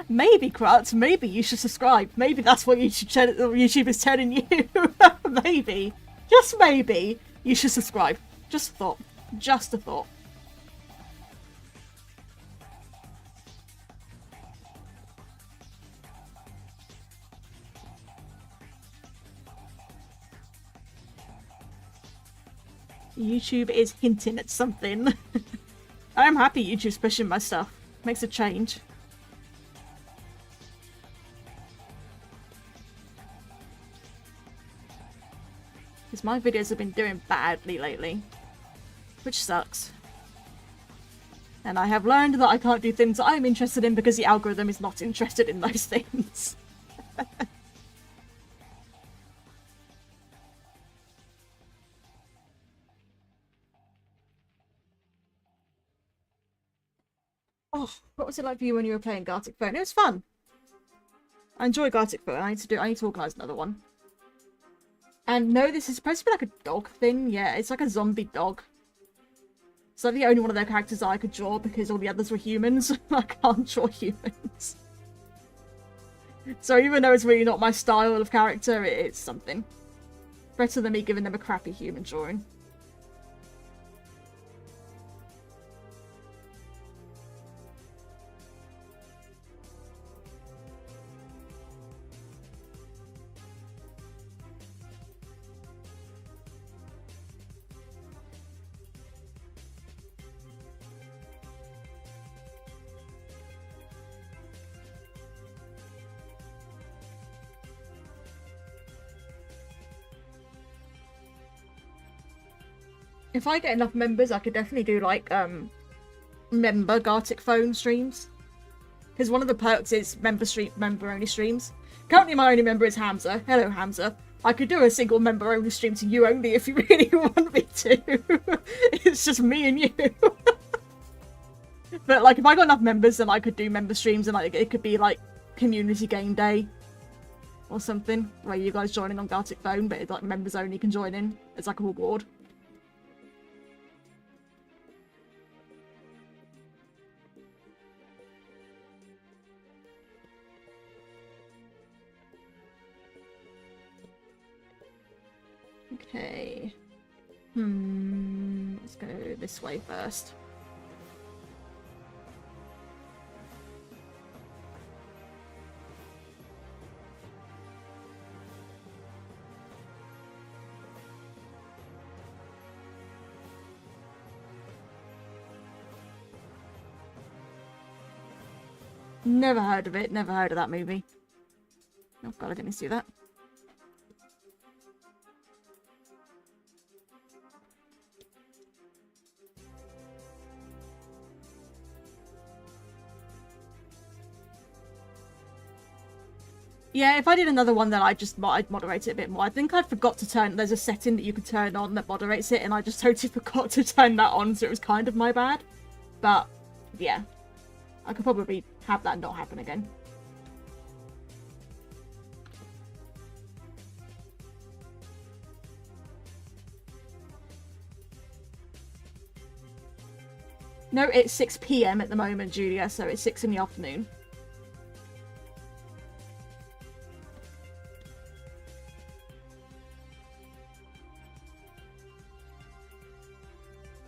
Maybe, Krutz, maybe you should subscribe. Maybe that's what YouTube is telling you. Maybe. Just maybe you should subscribe. Just a thought. Just a thought. YouTube is hinting at something. I'm happy YouTube's pushing my stuff. Makes a change. Because my videos have been doing badly lately. Which sucks. And I have learned that I can't do things that I'm interested in because the algorithm is not interested in those things. Oh, what was it like for you when you were playing Gartic Phone? It was fun. I enjoy Gartic Phone. I need to organise another one. And no, this is supposed to be like a dog thing. Yeah, it's like a zombie dog. It's like the only one of their characters I could draw because all the others were humans. I can't draw humans. So even though it's really not my style of character, it's something. Better than me giving them a crappy human drawing. If I get enough members, I could definitely do, like, member Gartic Phone streams. Because one of the perks is member-only streams. Currently, my only member is Hamza. Hello, Hamza. I could do a single member-only stream to you only if you really want me to. It's just me and you. But, like, if I got enough members, then I could do member streams, and, like, it could be, like, community game day. Or something. Where you guys join in on Gartic Phone, but, it's, like, members only can join in. It's like a reward. Okay. Let's go this way first. Never heard of it. Never heard of that movie. Oh god, I didn't mean to do that. Yeah, if I did another one, then I'd moderate it a bit more. I think I forgot to turn... There's a setting that you could turn on that moderates it, and I just totally forgot to turn that on, so it was kind of my bad. But, yeah. I could probably have that not happen again. No, it's 6 PM at the moment, Julia, so it's 6 in the afternoon.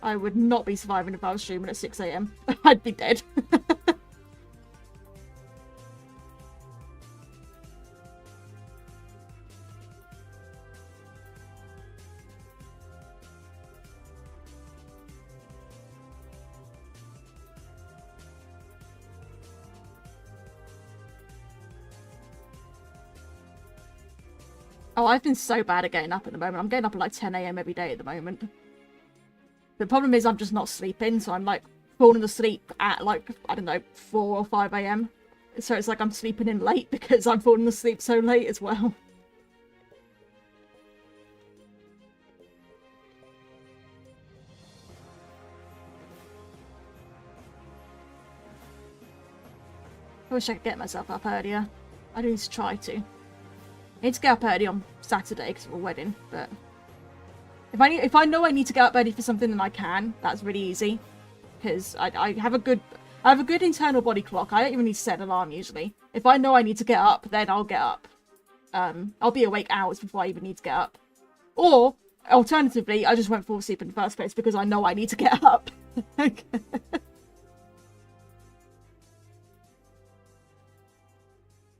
I would not be surviving if I was streaming at 6 AM. I'd be dead. Oh, I've been so bad at getting up at the moment. I'm getting up at like 10 AM every day at the moment. The problem is I'm just not sleeping, so I'm like falling asleep at like, I don't know, 4 or 5 AM. So it's like I'm sleeping in late because I'm falling asleep so late as well. I wish I could get myself up earlier. I need to try to. I need to get up early on Saturday because of a wedding, but if I know I need to get up early for something, then I can. That's really easy because I have a good internal body clock. I don't even need to set an alarm usually. If I know I need to get up, then I'll get up. I'll be awake hours before I even need to get up. Or alternatively, I just won't fall asleep in the first place because I know I need to get up.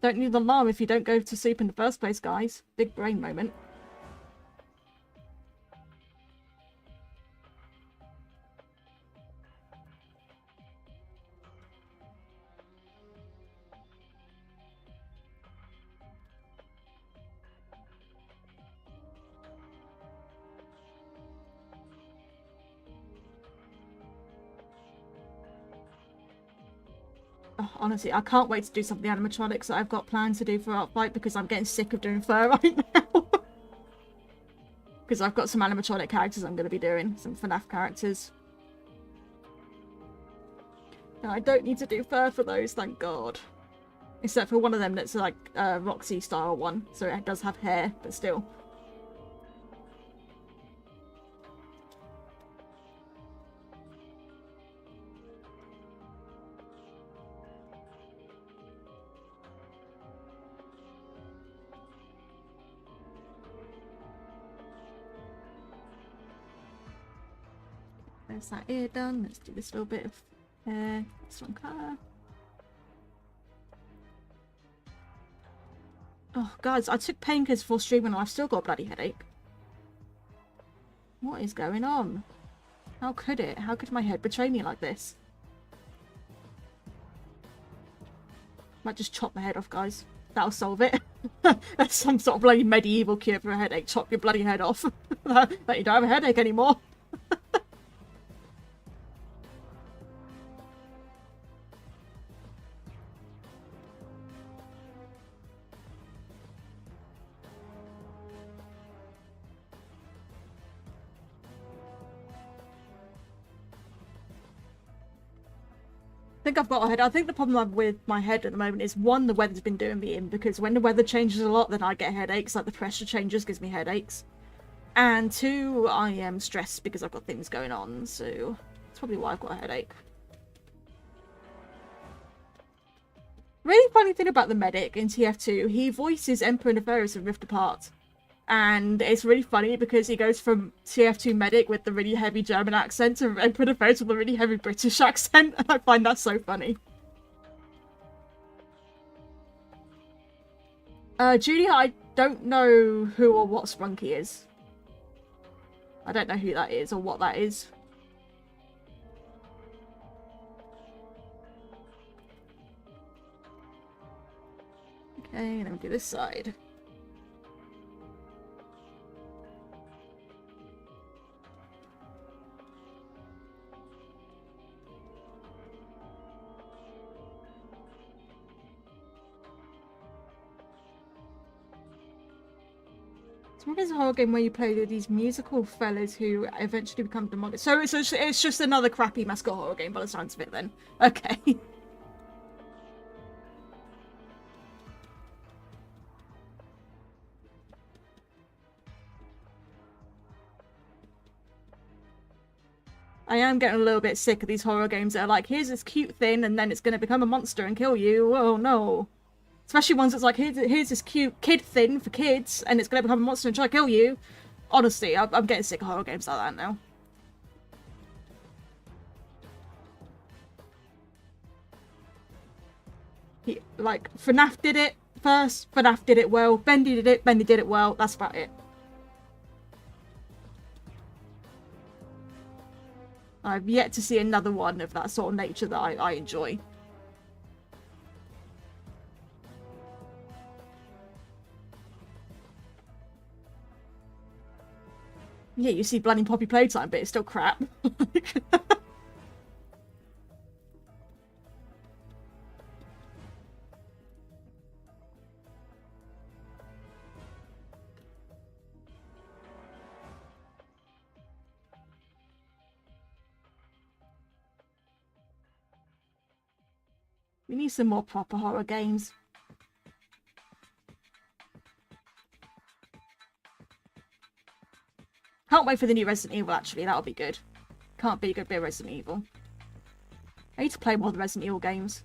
Don't need an alarm if you don't go to sleep in the first place, guys. Big brain moment. Oh, honestly, I can't wait to do some of the animatronics that I've got planned to do for Artfight because I'm getting sick of doing fur right now. Because I've got some animatronic characters I'm going to be doing, some FNAF characters. And I don't need to do fur for those, thank God. Except for one of them that's like a Roxy style one, so it does have hair, but still. There's that ear done. Let's do this little bit of hair. This one colour. Oh, guys, I took painkillers before streaming and I've still got a bloody headache. What is going on? How could it? How could my head betray me like this? Might just chop my head off, guys. That'll solve it. That's some sort of bloody medieval cure for a headache. Chop your bloody head off. That you don't have a headache anymore. I think I've got a head. I think the problem with my head at the moment is, one, the weather's been doing me in, because when the weather changes a lot, then I get headaches. Like the pressure changes gives me headaches. And two, I am stressed because I've got things going on, so that's probably why I've got a headache. Really funny thing about the medic in TF2, he voices Emperor Nefarious in Rift Apart. And it's really funny because he goes from TF2 medic with the really heavy German accent to Emperor Nefarious with a really heavy British accent, and I find that so funny. Julia, I don't know who or what Sprunky is. I don't know who that is or what that is. Okay, let me do this side. It's a horror game where you play with these musical fellas who eventually become demonic. So it's just another crappy mascot horror game by the sounds of it then. Okay. I am getting a little bit sick of these horror games that are like, here's this cute thing, and then it's going to become a monster and kill you. Oh no. Especially ones that's like, here's this cute kid thing for kids, and it's going to become a monster and try to kill you. Honestly, I'm getting sick of horror games like that now. Like, FNAF did it first, FNAF did it well, Bendy did it, Bendy did it well, that's about it. I've yet to see another one of that sort of nature that I enjoy. Yeah, you see Bloody Poppy Playtime, but it's still crap. We need some more proper horror games. Can't wait for the new Resident Evil, actually. That'll be good. Can't be a good bit of Resident Evil. I need to play more of the Resident Evil games.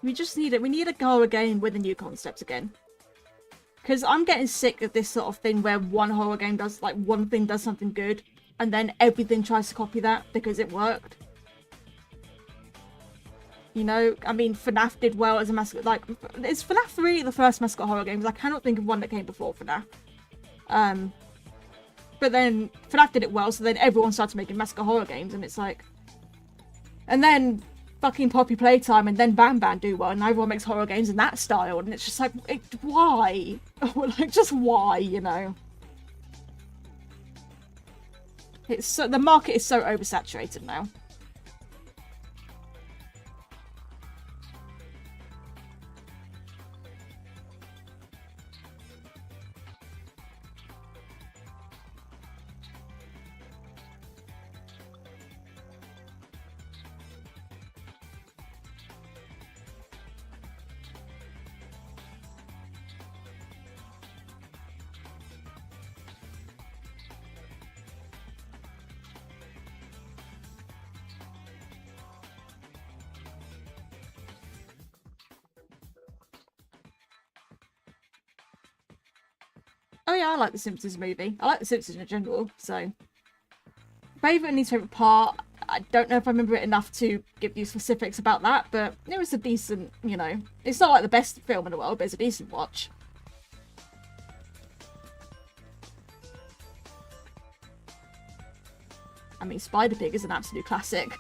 We just need it. We need a horror game with a new concept again. Because I'm getting sick of this sort of thing where one horror game does, like, one thing does something good, and then everything tries to copy that because it worked. You know, I mean, FNAF did well as a mascot. Like, is FNAF 3 the first mascot horror games? I cannot think of one that came before FNAF. But then FNAF did it well, so then everyone started making mascot horror games, and it's like... And then fucking Poppy Playtime and then Bam Bam do well, and everyone makes horror games in that style, and it's just like, why? Like, just why, you know? It's so, the market is so oversaturated now. Oh yeah, I like the Simpsons movie. I like the Simpsons in general, so... Favourite and least favourite part, I don't know if I remember it enough to give you specifics about that, but it was a decent, you know... It's not like the best film in the world, but it's a decent watch. I mean, Spider-Pig is an absolute classic.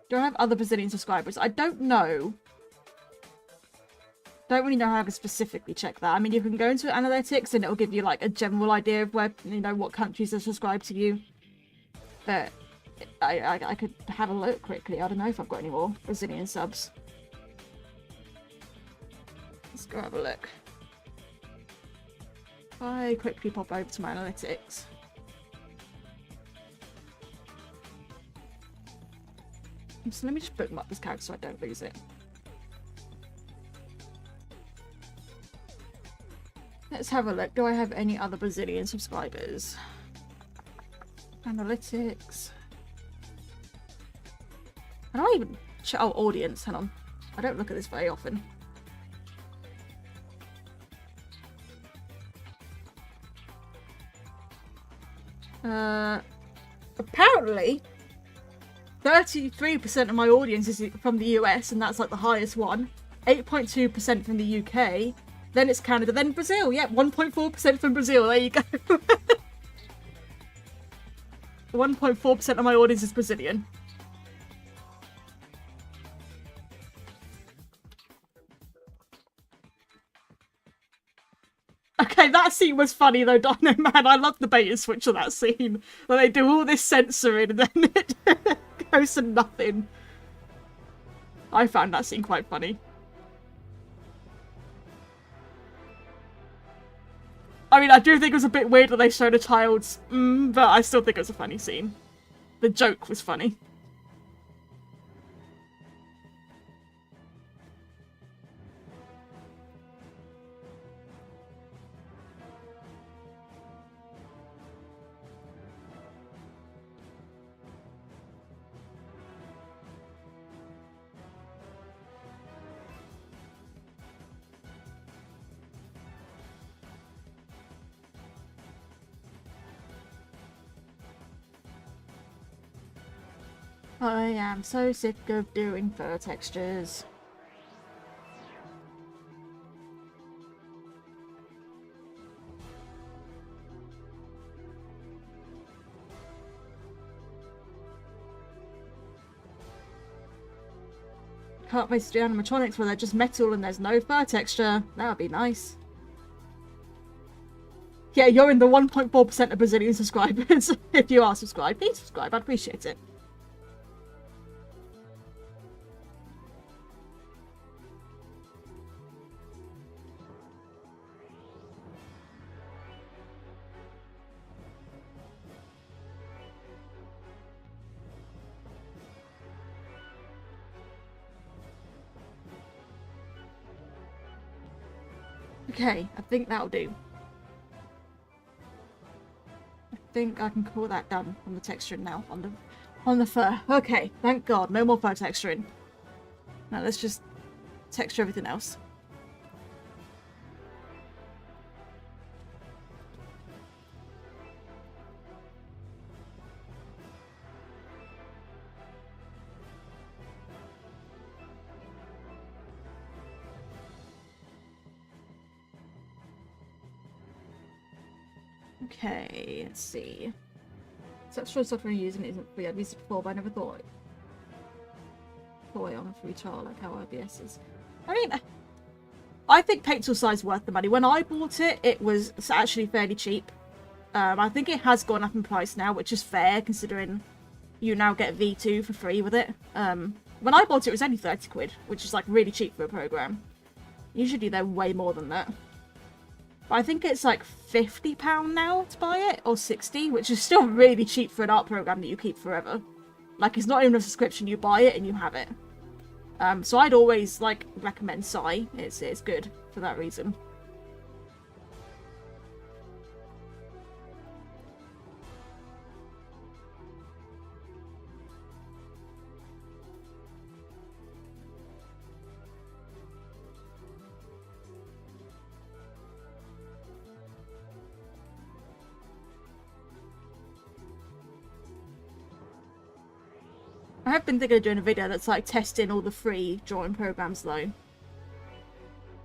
Do I have other Brazilian subscribers? I don't know. Don't really know how I can specifically check that. I mean, you can go into analytics and it'll give you like a general idea of where, you know, what countries are subscribed to you. But I could have a look quickly. I don't know if I've got any more Brazilian subs. Let's go have a look. I quickly pop over to my analytics. So let me just bookmark this character so I don't lose it. Let's have a look. Do I have any other Brazilian subscribers? Analytics. I don't even check. Oh, audience. Hang on. I don't look at this very often. Apparently 33% of my audience is from the US, and that's like the highest one. 8.2% from the UK. Then it's Canada, then Brazil. Yeah, 1.4% from Brazil. There you go. 1.4% of my audience is Brazilian. Okay, that scene was funny though, Dino Man. I love the bait and switch of that scene. Where they do all this censoring and then it goes to nothing. I found that scene quite funny. I mean, I do think it was a bit weird that they showed a child's but I still think it was a funny scene. The joke was funny. I am so sick of doing fur textures. Can't make the animatronics where they're just metal and there's no fur texture. That would be nice. Yeah, you're in the 1.4% of Brazilian subscribers. If you are subscribed, please subscribe. I'd appreciate it. Okay, I think that'll do. I think I can call that done on the texturing now, on the fur. Okay, thank God, no more fur texturing. Now let's just texture everything else. Okay, let's see. Such software I'm using isn't free. I've used it before, but I never thought on a free trial like how OBS is. I mean, I think Pixel Size worth the money. When I bought it, it was actually fairly cheap. I think it has gone up in price now, which is fair considering you now get V2 for free with it. When I bought it, it was only 30 quid, which is like really cheap for a program. Usually they're way more than that. But I think it's like £50 now to buy it, or 60, which is still really cheap for an art program that you keep forever. Like, it's not even a subscription, you buy it and you have it. So I'd always, like, recommend Sai. It's good for that reason. I have been thinking of doing a video that's like testing all the free drawing programs though.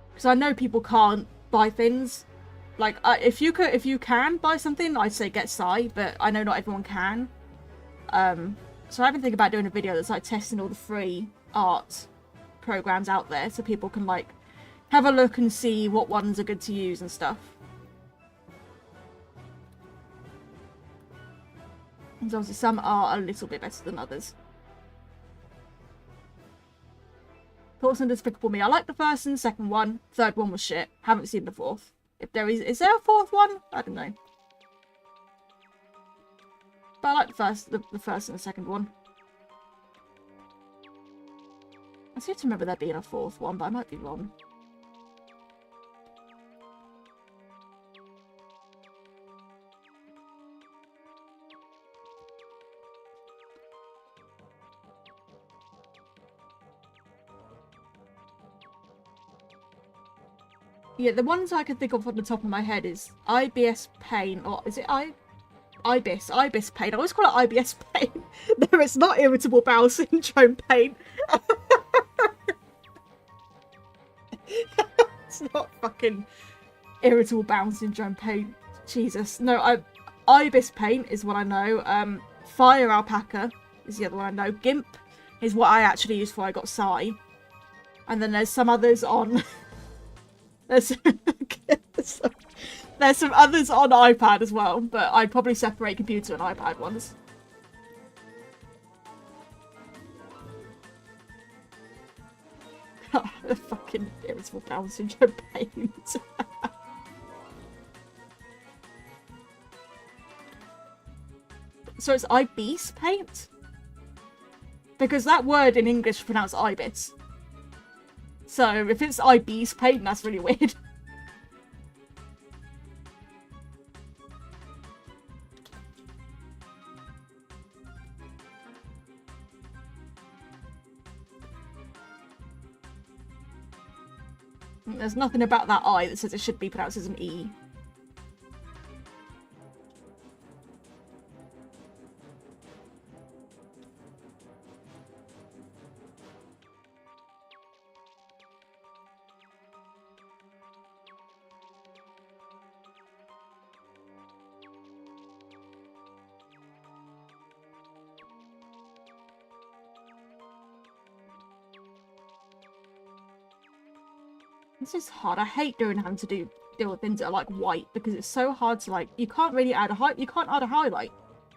Because I know people can't buy things. Like, if you can buy something, I'd say get Sai, but I know not everyone can. So I've been thinking about doing a video that's like testing all the free art programs out there so people can like have a look and see what ones are good to use and stuff. And obviously some are a little bit better than others. Thoughts on Despicable Me? I like the first and second one. Third one was shit. Haven't seen the fourth. If there is there a fourth one? I don't know. But I like the first and the second one. I seem to remember there being a fourth one, but I might be wrong. Yeah, the ones I can think of on the top of my head is IBS Paint, or is it Ibis Paint? I always call it IBS Paint. No, it's not Irritable Bowel Syndrome Paint. It's not fucking Irritable Bowel Syndrome Paint. Jesus. No, Ibis Paint is what I know. Fire Alpaca is the other one I know. Gimp is what I actually used before I got Sai. And then there's some others on... There's So, there's some others on iPad as well, but I'd probably separate computer and iPad ones. The fucking irritable bowel syndrome paint. So it's ibis paint? Because that word in English is pronounced ibis. So if it's ibis paint, that's really weird. There's nothing about that I that says it should be pronounced as an E. This is hard. I hate having to deal with things that are like white because it's so hard to like. You can't really add you can't add a highlight.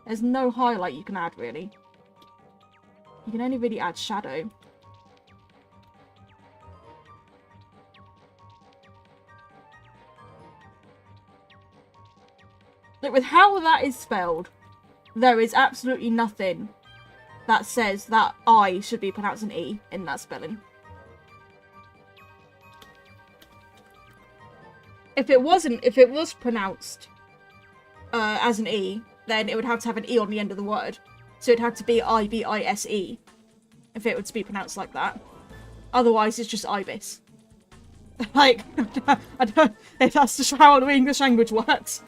There's no highlight you can add really. You can only really add shadow. Like with how that is spelled, there is absolutely nothing that says that I should be pronounced an E in that spelling. If it was pronounced as an E, then it would have to have an E on the end of the word. So it'd have to be I-B-I-S-E if it would be pronounced like that. Otherwise, it's just ibis. Like, I don't if that's just how the English language works.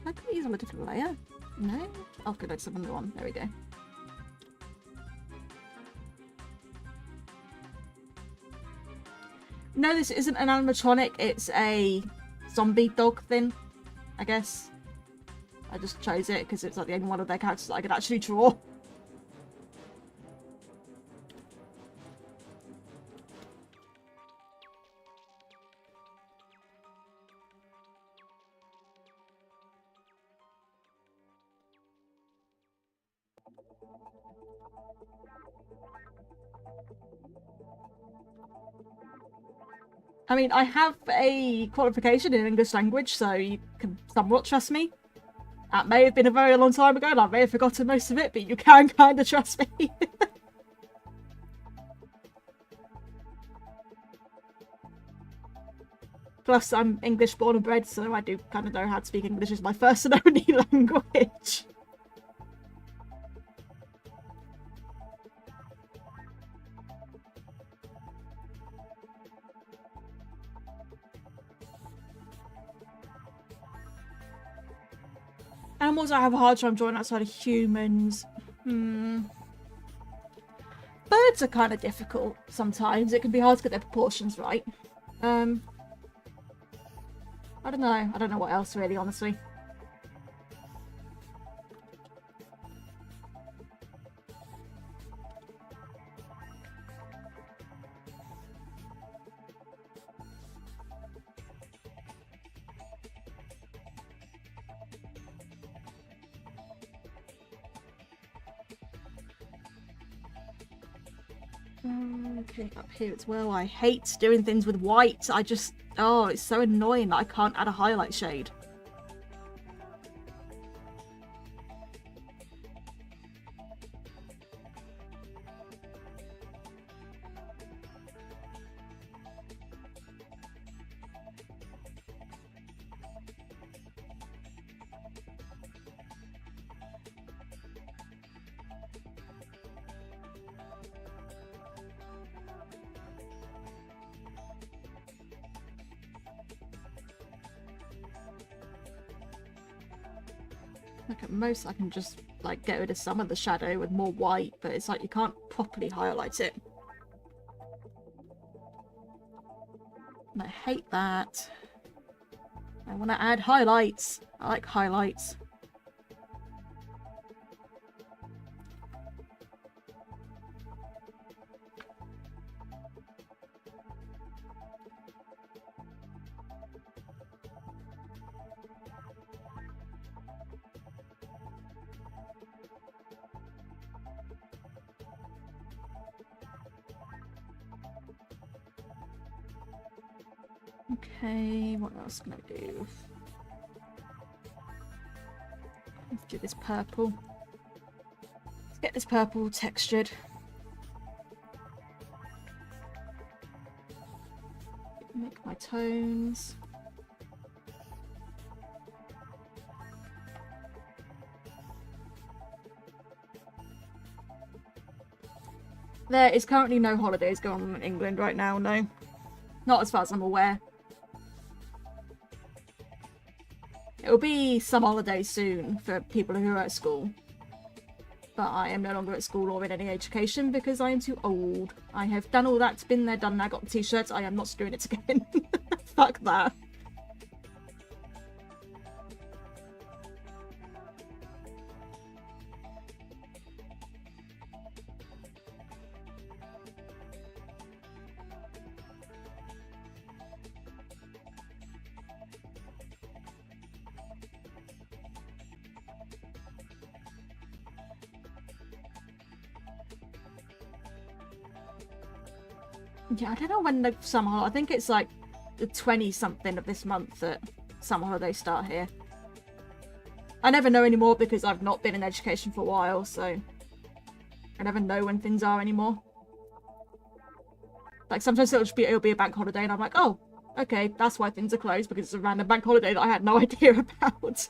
I put these on a different layer? No? Oh, good, I just have another one. There we go. No, this isn't an animatronic. It's a zombie dog thing, I guess. I just chose it because it's like the only one of their characters that I could actually draw. I mean, I have a qualification in English language, so you can somewhat trust me. That may have been a very long time ago, and I may have forgotten most of it, but you can kind of trust me. Plus, I'm English born and bred, so I do kind of know how to speak English as my first and only language. Animals I have a hard time drawing outside of humans. Birds are kind of difficult sometimes. It can be hard to get their proportions right. I don't know. I don't know what else really, honestly. Okay, up here as well. I hate doing things with white. I just... Oh, it's so annoying that I can't add a highlight shade. Like at most I can just like get rid of some of the shadow with more white, but it's like you can't properly highlight it. And I hate that. I want to add highlights. I like highlights. Okay, what else can I do? Let's do this purple. Let's get this purple textured. Make my tones. There is currently no holidays going on in England right now, no. Not as far as I'm aware. It'll be some holidays soon for people who are at school. But I am no longer at school or in any education because I am too old. I have done all that, been there, done that, got the t-shirts. I am not doing it again. Fuck that. Yeah, I don't know when the summer holiday. I think it's like the 20-something of this month that summer holidays start here. I never know anymore because I've not been in education for a while, so I never know when things are anymore. Like sometimes it'll be a bank holiday and I'm like, oh, okay, that's why things are closed because it's a random bank holiday that I had no idea about.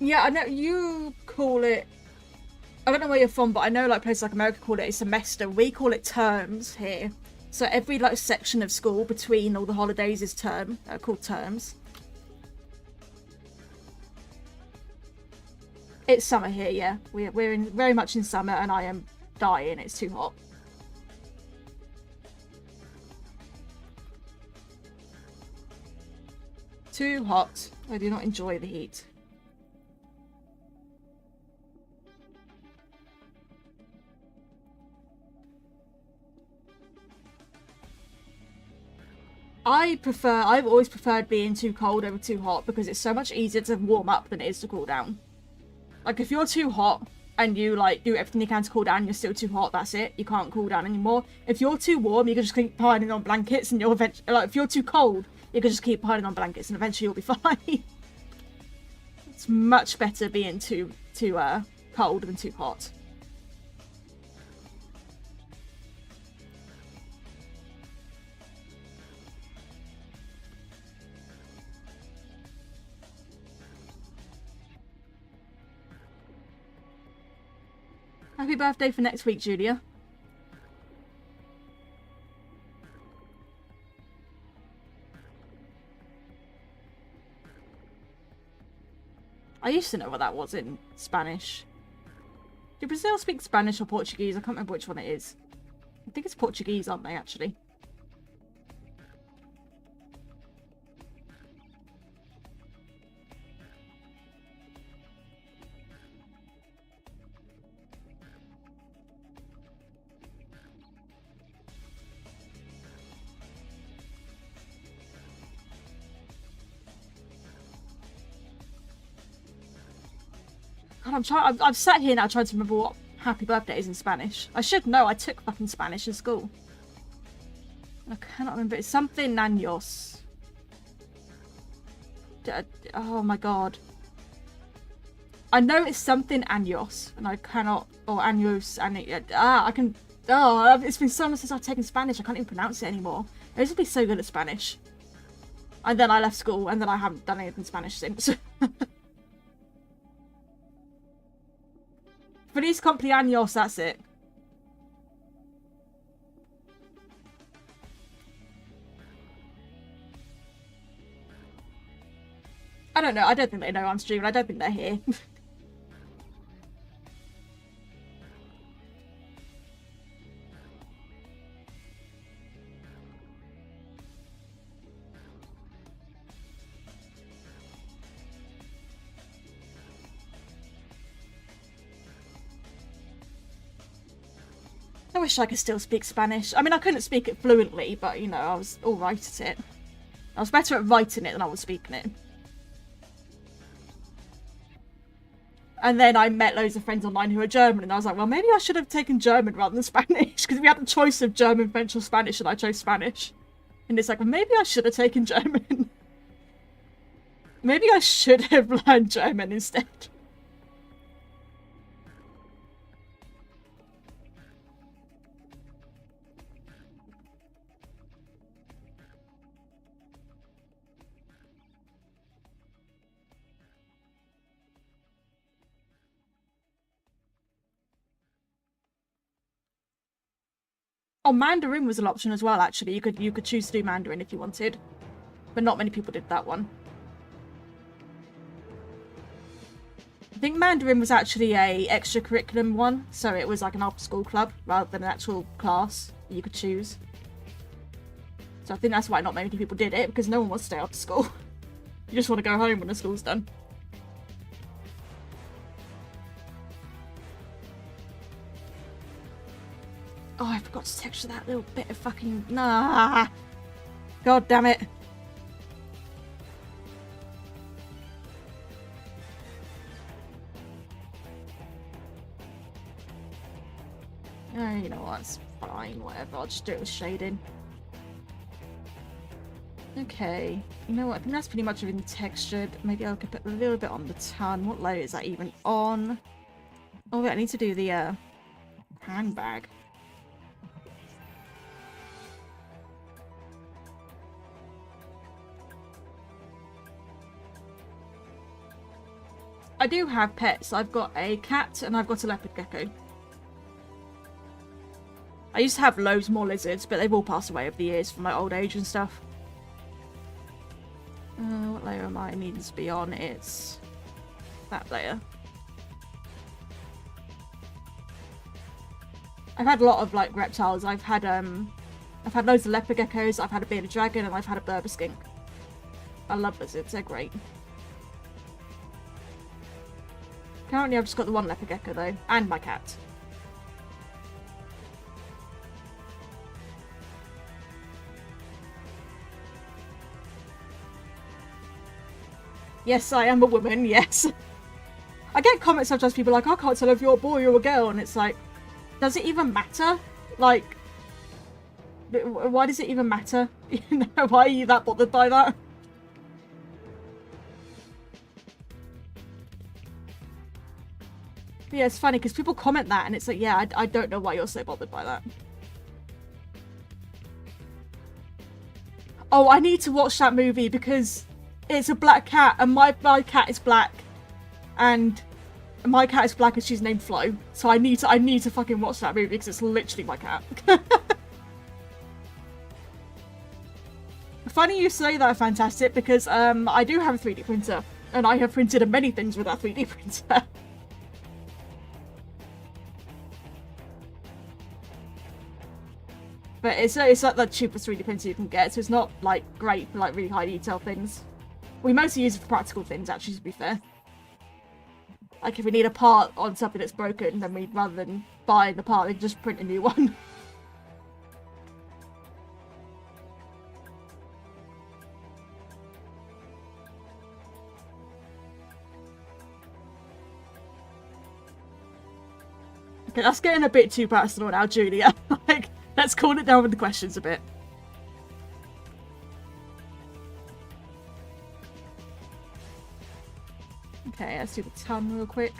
Yeah, I know you call it, I don't know where you're from, but I know like places like America call it a semester. We call it terms here. So every like section of school between all the holidays is term, called terms. It's summer here, yeah. We're in very much in summer and I am dying. It's too hot. Too hot. I do not enjoy the heat. I've always preferred being too cold over too hot because it's so much easier to warm up than it is to cool down. Like if you're too hot and you like do everything you can to cool down, you're still too hot, that's it. You can't cool down anymore. If you're too warm, you can just keep piling on blankets and you'll eventually, like if you're too cold, you can just keep piling on blankets and eventually you'll be fine. It's much better being too cold than too hot. Happy birthday for next week, Julia. I used to know what that was in Spanish. Do Brazil speak Spanish or Portuguese? I can't remember which one it is. I think it's Portuguese, aren't they, actually? God, I've sat here now trying to remember what happy birthday is in Spanish. I should know, I took fucking Spanish in school. I cannot remember. It's something años. Oh my god. I know it's something años, and I cannot, or años, and I can, it's been so long since I've taken Spanish, I can't even pronounce it anymore. I used to be so good at Spanish. And then I left school, and then I haven't done anything Spanish since. Feliz cumpleaños, that's it. I don't know, I don't think they know I'm streaming, I don't think they're here. I wish I could still speak Spanish. I mean, I couldn't speak it fluently, but, you know, I was alright at it. I was better at writing it than I was speaking it. And then I met loads of friends online who are German, and I was like, well, maybe I should have taken German rather than Spanish, because we had the choice of German, French, or Spanish, and I chose Spanish. And it's like, well, maybe I should have taken German. Maybe I should have learned German instead. Oh, Mandarin was an option as well, actually. You could choose to do Mandarin if you wanted. But not many people did that one. I think Mandarin was actually a extracurriculum one, so it was like an after-school club rather than an actual class you could choose. So I think that's why not many people did it, because no one wants to stay after school. You just want to go home when the school's done. Oh, I forgot to texture that little bit of fucking... Nah. God damn it. Oh, you know what? It's fine. Whatever. I'll just do it with shading. Okay. You know what? I think that's pretty much everything textured. Maybe I could put a little bit on the ton. What layer is that even on? Oh, wait. I need to do the handbag. I do have pets. I've got a cat and I've got a leopard gecko. I used to have loads more lizards, but they've all passed away over the years from my old age and stuff. What layer am I needing to be on? It's that layer. I've had a lot of like reptiles. I've had loads of leopard geckos. I've had a bearded dragon, and I've had a berber skink. I love lizards. They're great. Currently, I've just got the one leopard gecko though, and my cat. Yes, I am a woman, yes. I get comments sometimes, people are like, I can't tell if you're a boy or a girl, and it's like, does it even matter? Like, why does it even matter? You know, why are you that bothered by that? Yeah, it's funny, because people comment that, and it's like, yeah, I don't know why you're so bothered by that. Oh, I need to watch that movie, because it's a black cat, and my cat is black, and my cat is black, and she's named Flo. So I need to fucking watch that movie, because it's literally my cat. Funny you say that, Fantastic, because I do have a 3D printer, and I have printed many things with that 3D printer. But it's like the cheapest 3D printer you can get, so it's not like great for like really high detail things. We mostly use it for practical things, actually, to be fair. Like if we need a part on something that's broken, then we, rather than buying the part, we just print a new one. Okay, that's getting a bit too personal now, Julia. Like, let's cool it down with the questions a bit. Okay, let's do the ton real quick.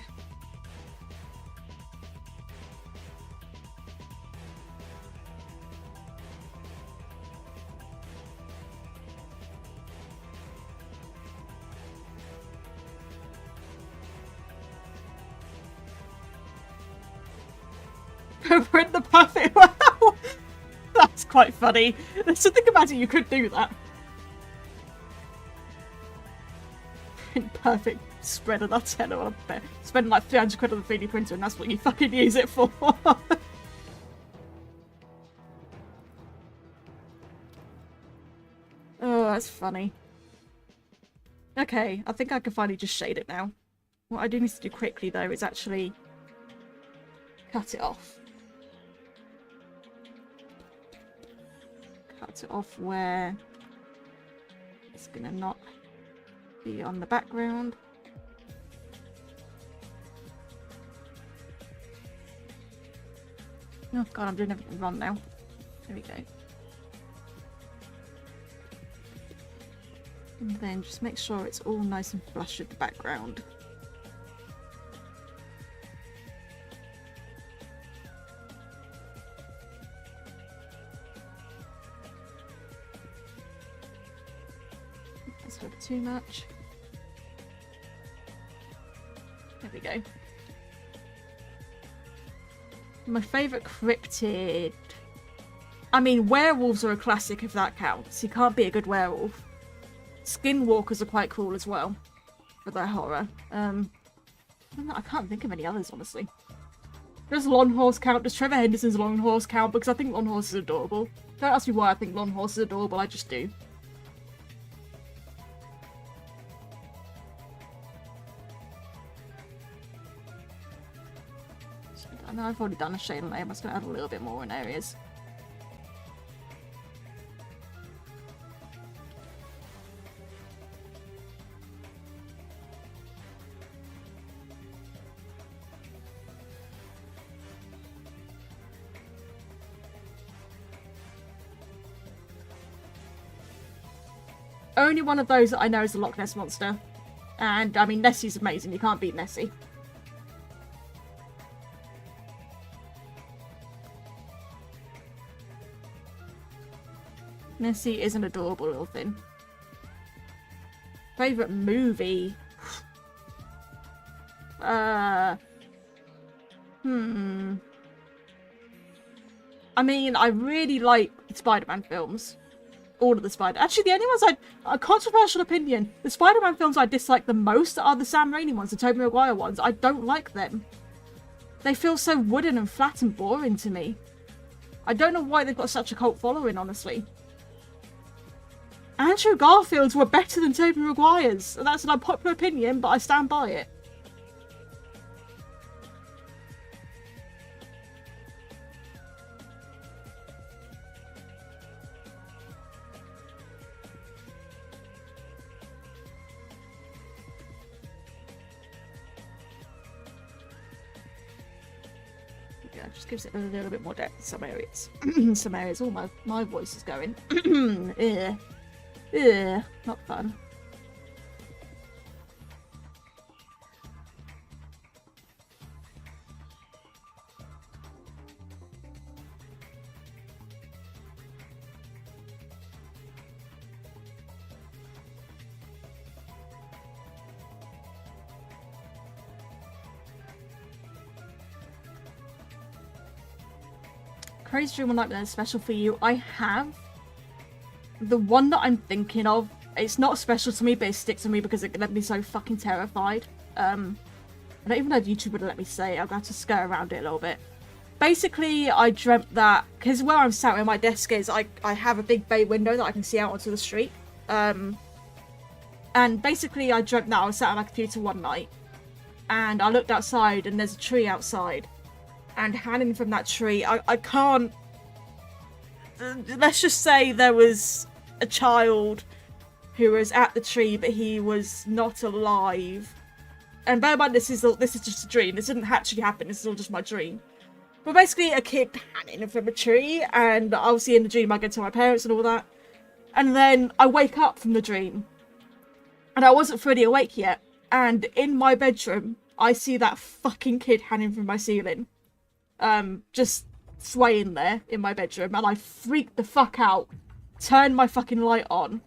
We're in the perfect wow! That's quite funny. So think about it, you could do that. Perfect spread of that tenor, I bet. Spending like 300 quid on the 3D printer and that's what you fucking use it for. Oh, that's funny. Okay, I think I can finally just shade it now. What I do need to do quickly though is actually cut it off. Cut it off where it's gonna not be on the background. Oh god, I'm doing everything wrong now. There we go. And then just make sure it's all nice and flush with the background. That's a bit too much. There we go. My favourite cryptid... I mean, werewolves are a classic if that counts. You can't be a good werewolf. Skinwalkers are quite cool as well. For their horror. I can't think of any others, honestly. Does Long Horse count? Does Trevor Henderson's Long Horse count? Because I think Long Horse is adorable. Don't ask me why I think Long Horse is adorable, I just do. I know I've already done a shade on there, I'm just going to add a little bit more in areas. Only one of those that I know is the Loch Ness Monster. And, I mean, Nessie's amazing, you can't beat Nessie. Nessie is an adorable little thing. Favourite movie? I mean, I really like Spider-Man films. All of the Spider... Actually, the only ones a controversial opinion, the Spider-Man films I dislike the most are the Sam Raimi ones, the Tobey Maguire ones. I don't like them. They feel so wooden and flat and boring to me. I don't know why they've got such a cult following, honestly. Andrew Garfield's were better than Tobey Maguire's. That's an unpopular opinion, but I stand by it. Yeah, it just gives it a little bit more depth in some areas. Some areas. Oh, my voice is going. Yeah. Ugh, not fun. Crazy Dream One Nightmare is special for you. I have. The one that I'm thinking of, it's not special to me, but it sticks to me because it left me so fucking terrified. I don't even know if YouTube would let me say it. I'm going to have to skirt around it a little bit. Basically, I dreamt that, because where I'm sat where my desk is, I have a big bay window that I can see out onto the street. And basically, I dreamt that I was sat on my computer one night, and I looked outside, and there's a tree outside. And hanging from that tree, I can't... Let's just say there was a child who was at the tree, but he was not alive. And bear in mind, this is just a dream. This didn't actually happen. This is all just my dream. But basically, a kid hanging from a tree, and obviously in the dream, I go to my parents and all that. And then I wake up from the dream, and I wasn't fully awake yet. And in my bedroom, I see that fucking kid hanging from my ceiling. Just swaying there in my bedroom, and I freaked the fuck out. Turned my fucking light on.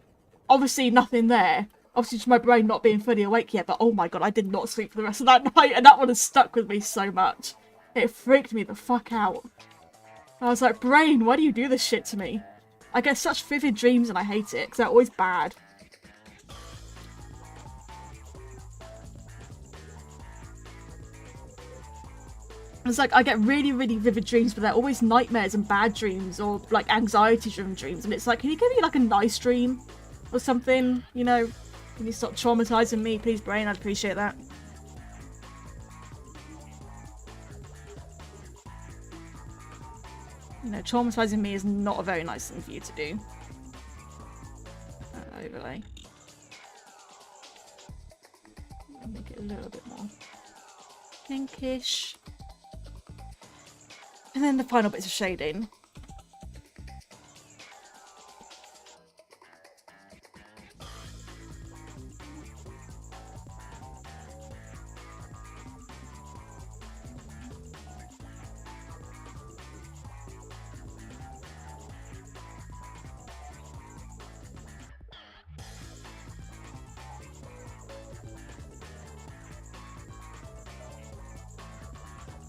Obviously nothing there. Obviously just my brain not being fully awake yet, but oh my god, I did not sleep for the rest of that night, and that one has stuck with me so much. It freaked me the fuck out. I was like, brain, why do you do this shit to me? I get such vivid dreams and I hate it, because they're always bad. It's like, I get really, really vivid dreams, but they're always nightmares and bad dreams, or, like, anxiety-driven dreams. And it's like, can you give me, like, a nice dream? Or something, you know? Can you stop traumatizing me, please, brain? I'd appreciate that. You know, traumatizing me is not a very nice thing for you to do. Overlay. Make it a little bit more pinkish. And then the final bits of shading.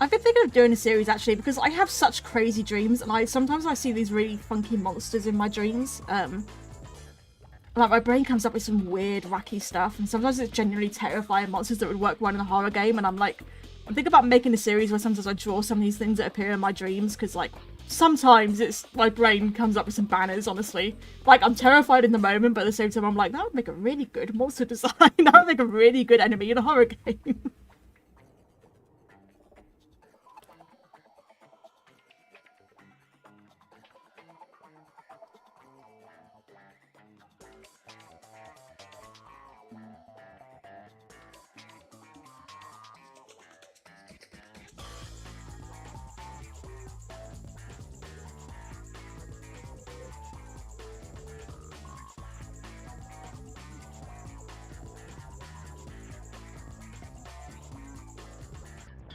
I've been thinking of doing a series actually because I have such crazy dreams, and sometimes I see these really funky monsters in my dreams. Like my brain comes up with some weird, wacky stuff, and sometimes it's genuinely terrifying monsters that would work well in a horror game. And I'm thinking about making a series where sometimes I draw some of these things that appear in my dreams, because like sometimes it's my brain comes up with some banners. Honestly, like I'm terrified in the moment, but at the same time I'm like, that would make a really good monster design. That would make a really good enemy in a horror game.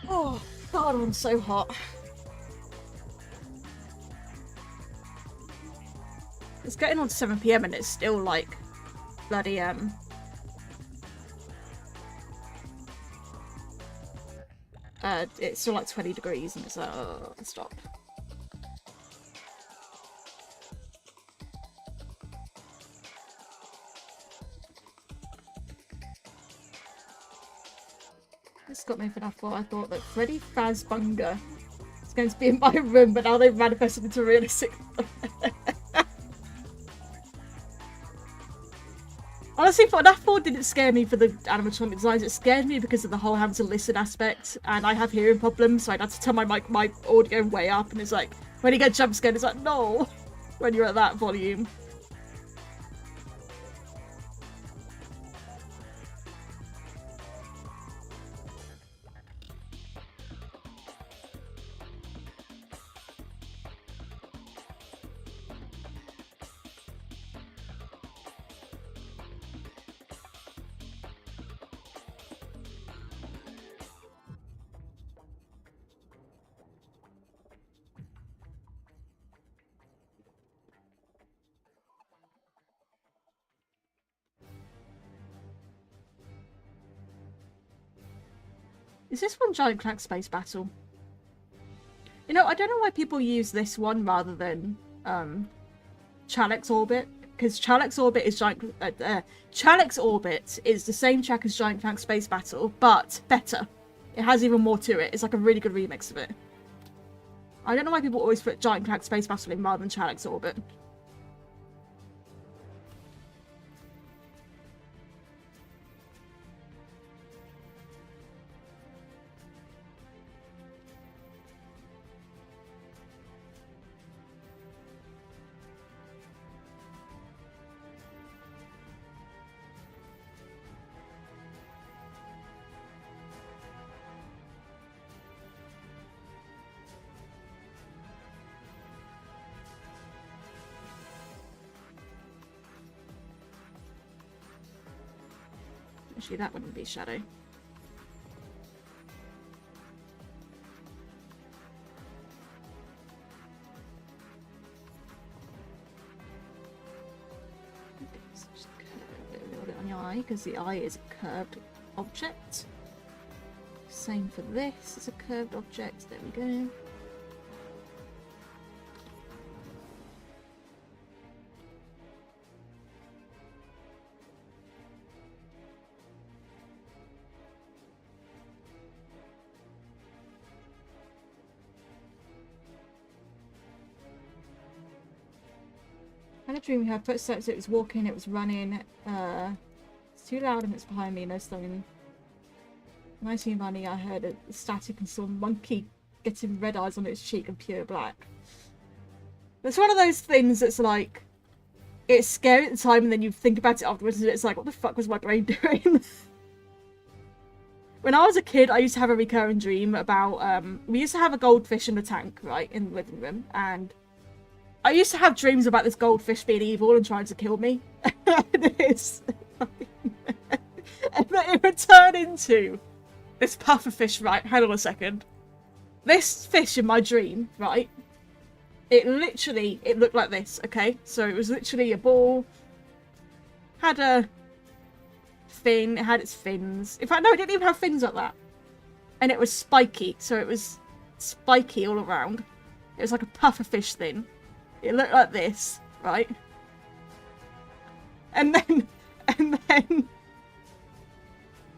Oh god, I'm so hot. It's getting on to 7 PM and it's still like bloody it's still like 20 degrees and it's like, oh, stop. This got me for that thought. I thought that Freddy Fazbear is going to be in my room, but now they've manifested into realistic. Honestly, that thought didn't scare me for the animatronic designs. It scared me because of the whole having to listen aspect, and I have hearing problems, so I'd have to turn my audio way up, and it's like, when you get jump scared, it's like, no, when you're at that volume. Is this one Giant Crack Space Battle? You know, I don't know why people use this one rather than Chalex Orbit, because Chalex Orbit is Chalex Orbit is the same track as Giant Crack Space Battle, but better. It has even more to it. It's like a really good remix of it. I don't know why people always put Giant Crack Space Battle in rather than Chalex Orbit. Actually, that wouldn't be shadow. Just curve it a little bit on your eye, because the eye is a curved object. Same for this, it's a curved object. There we go. I had a dream we had footsteps, it was walking, it was running. It's too loud and it's behind me, no slowing. When I see money, I heard a static and saw a monkey getting red eyes on its cheek and pure black. It's one of those things that's like, it's scary at the time and then you think about it afterwards and it's like, what the fuck was my brain doing? When I was a kid, I used to have a recurring dream about, we used to have a goldfish in a tank, right, in the living room, and I used to have dreams about this goldfish being evil and trying to kill me. And it would turn into this puffer fish, right? Hang on a second. This fish in my dream, right? It looked like this, okay? So it was literally a ball. Had a fin, it had its fins. In fact, no, it didn't even have fins like that. And it was spiky, so it was spiky all around. It was like a puffer fish thing. It looked like this, right? And then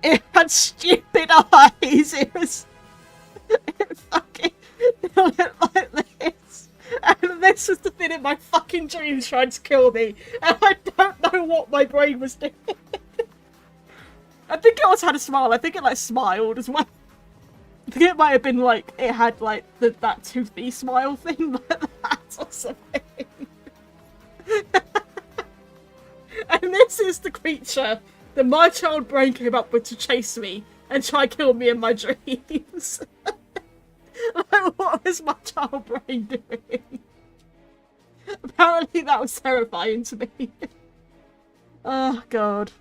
it had stupid eyes. It fucking looked like this. And this was the thing in my fucking dreams trying to kill me. And I don't know what my brain was doing. I think it also had a smile. I think it like smiled as well. I think it might have been like, it had like that toothy smile thing like that or something. And this is the creature that my child brain came up with to chase me and try and kill me in my dreams. Like, what was my child brain doing? Apparently that was terrifying to me. Oh, God.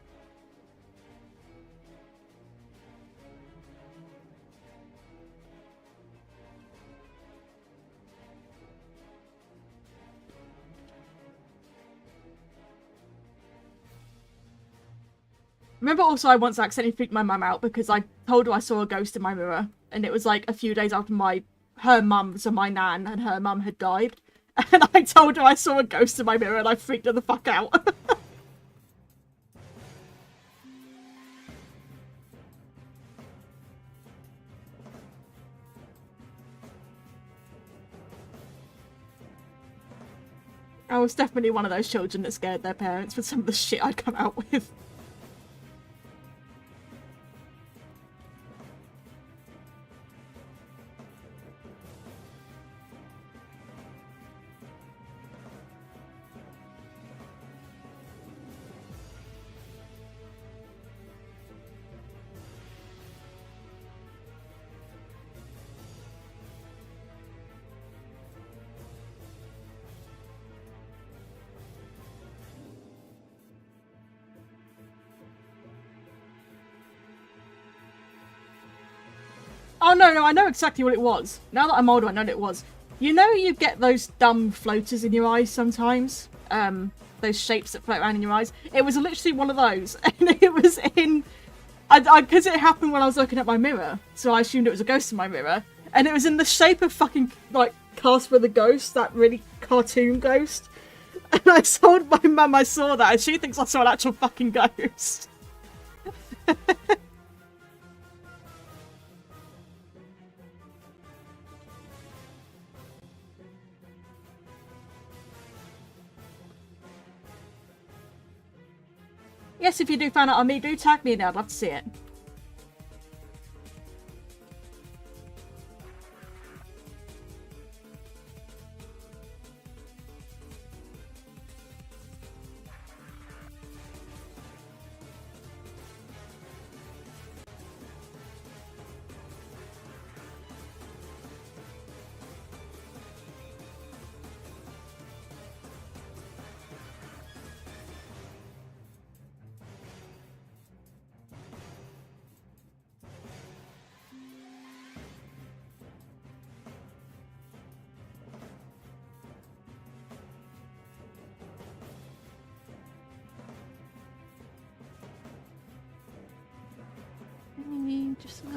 Remember also I once accidentally freaked my mum out because I told her I saw a ghost in my mirror. And it was like a few days after her mum, so my nan and her mum had died. And I told her I saw a ghost in my mirror and I freaked her the fuck out. I was definitely one of those children that scared their parents with some of the shit I'd come out with. Oh, no, I know exactly what it was. Now that I'm older, I know what it was. You know you get those dumb floaters in your eyes sometimes? Those shapes that float around in your eyes? It was literally one of those. And it was in... Because it happened when I was looking at my mirror. So I assumed it was a ghost in my mirror. And it was in the shape of fucking, like, Casper the Ghost. That really cartoon ghost. And I told my mum I saw that. And she thinks I saw an actual fucking ghost. Yes, if you do find out on me, do tag me in it. I'd love to see it.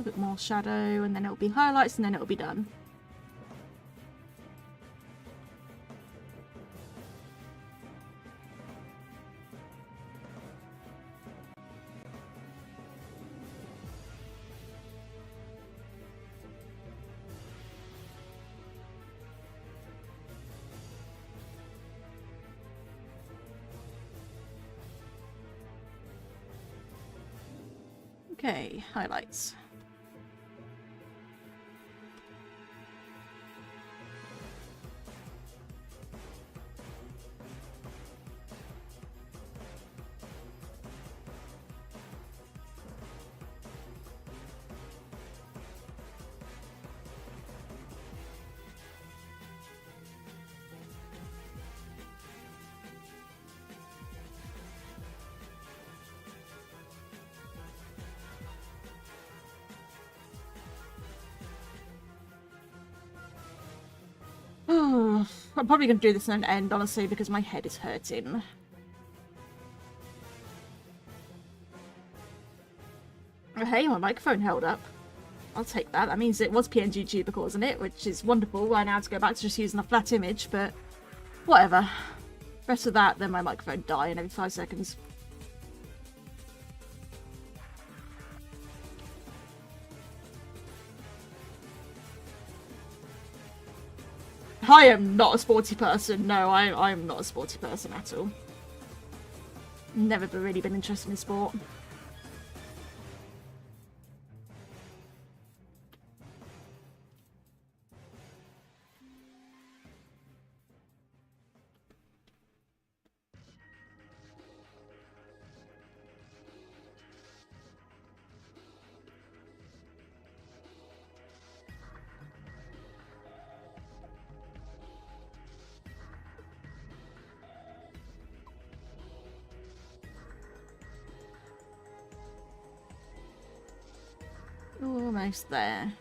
little bit more shadow, and then it'll be highlights, and then it'll be done. Okay, highlights. I'm probably going to do this in an end, honestly, because my head is hurting. Oh, hey, my microphone held up. I'll take that. That means it was PNG tubical, isn't it? Which is wonderful. I now have to go back to just using a flat image, but whatever. Rest of that, then my microphone dying every 5 seconds. I am not a sporty person. No, I'm not a sporty person at all. Never really been interested in sport. Almost there.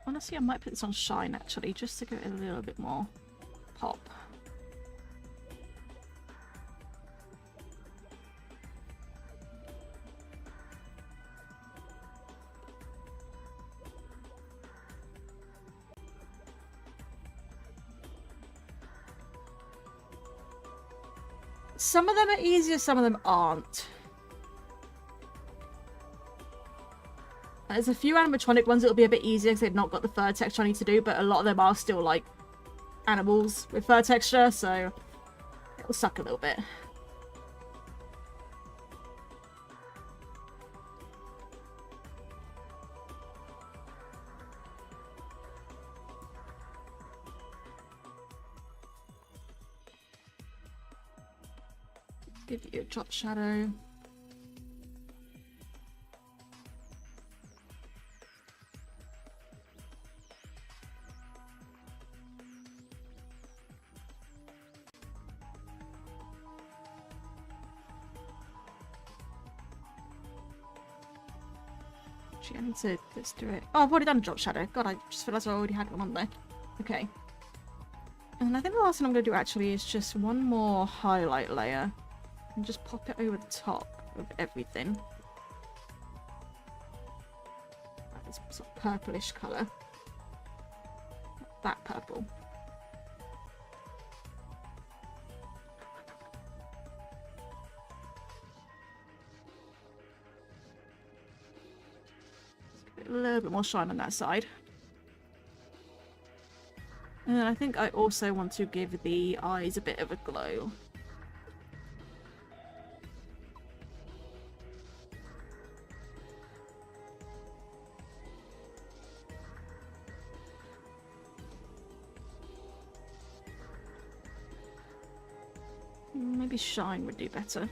Honestly, I might put this on shine actually, just to give it a little bit more pop. Some of them are easier, some of them aren't. There's a few animatronic ones that'll be a bit easier because they've not got the fur texture I need to do, but a lot of them are still like animals with fur texture, so it'll suck a little bit. Give you a drop shadow. I need to let's do it. Oh, I've already done a drop shadow. God, I just realised I already had one on there. Okay. And I think the last thing I'm going to do actually is just one more highlight layer. And just pop it over the top of everything. This sort of purplish colour. That purple. A little bit more shine on that side. And then I think I also want to give the eyes a bit of a glow. Maybe shine would do better.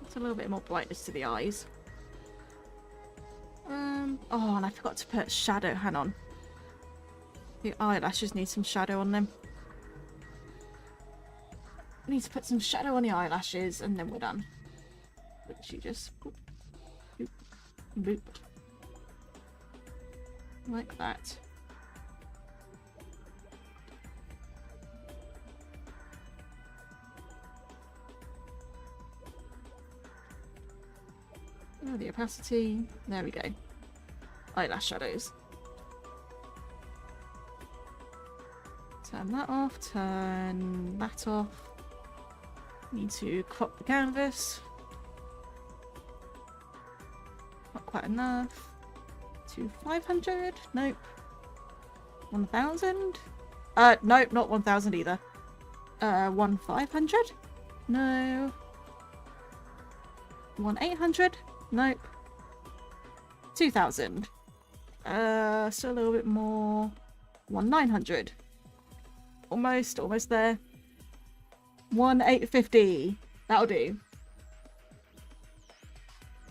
It's a little bit more brightness to the eyes. Oh, and I forgot to put shadow. Hang on. The eyelashes need some shadow on them. I need to put some shadow on the eyelashes and then we're done. Literally just boop, boop, boop. Like that. Oh, the opacity. There we go. Eyelash shadows. Turn that off, turn that off. Need to crop the canvas. Not quite enough. To 500? Nope. 1000? Nope, not 1000 either. 1500? No. 1800? Nope. 2000. Still a little bit more. 1900. Almost there. 1850. That'll do.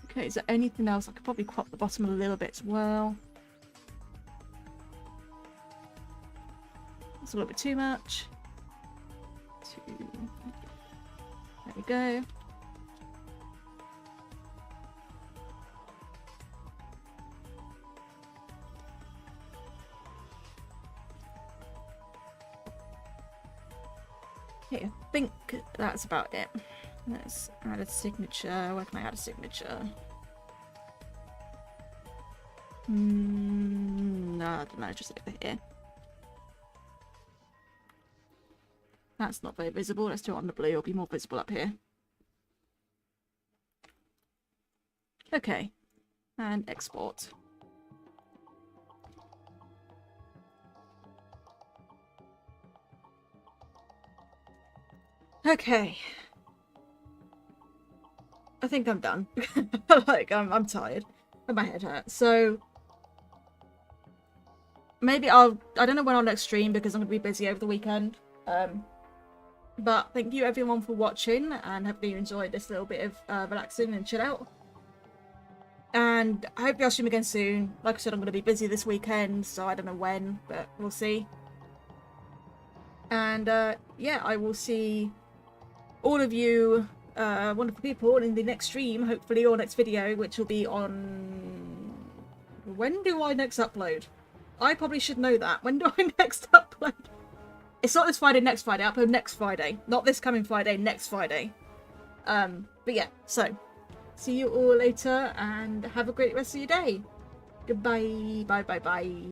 Okay, is there anything else? I could probably crop the bottom a little bit as well. That's a little bit too much. There we go. Okay, I think that's about it. Let's add a signature. Where can I add a signature? No, I don't know, just over here. That's not very visible. Let's do it on the blue. It'll be more visible up here. Okay. And export. Okay. I think I'm done. Like, I'm tired. And my head hurts. So maybe I don't know when I'll next stream because I'm going to be busy over the weekend. But thank you everyone for watching and hope you enjoyed this little bit of relaxing and chill out. And I hope you'll stream again soon. Like I said, I'm going to be busy this weekend, so I don't know when, but we'll see. And yeah, I will see all of you wonderful people in the next stream, hopefully, or next video, which will be on... When do I next upload? I probably should know that. When do I next upload? It's not this Friday, next Friday. I'll upload next Friday. Not this coming Friday, next Friday. But yeah, so see you all later and have a great rest of your day. Goodbye. Bye, bye, bye.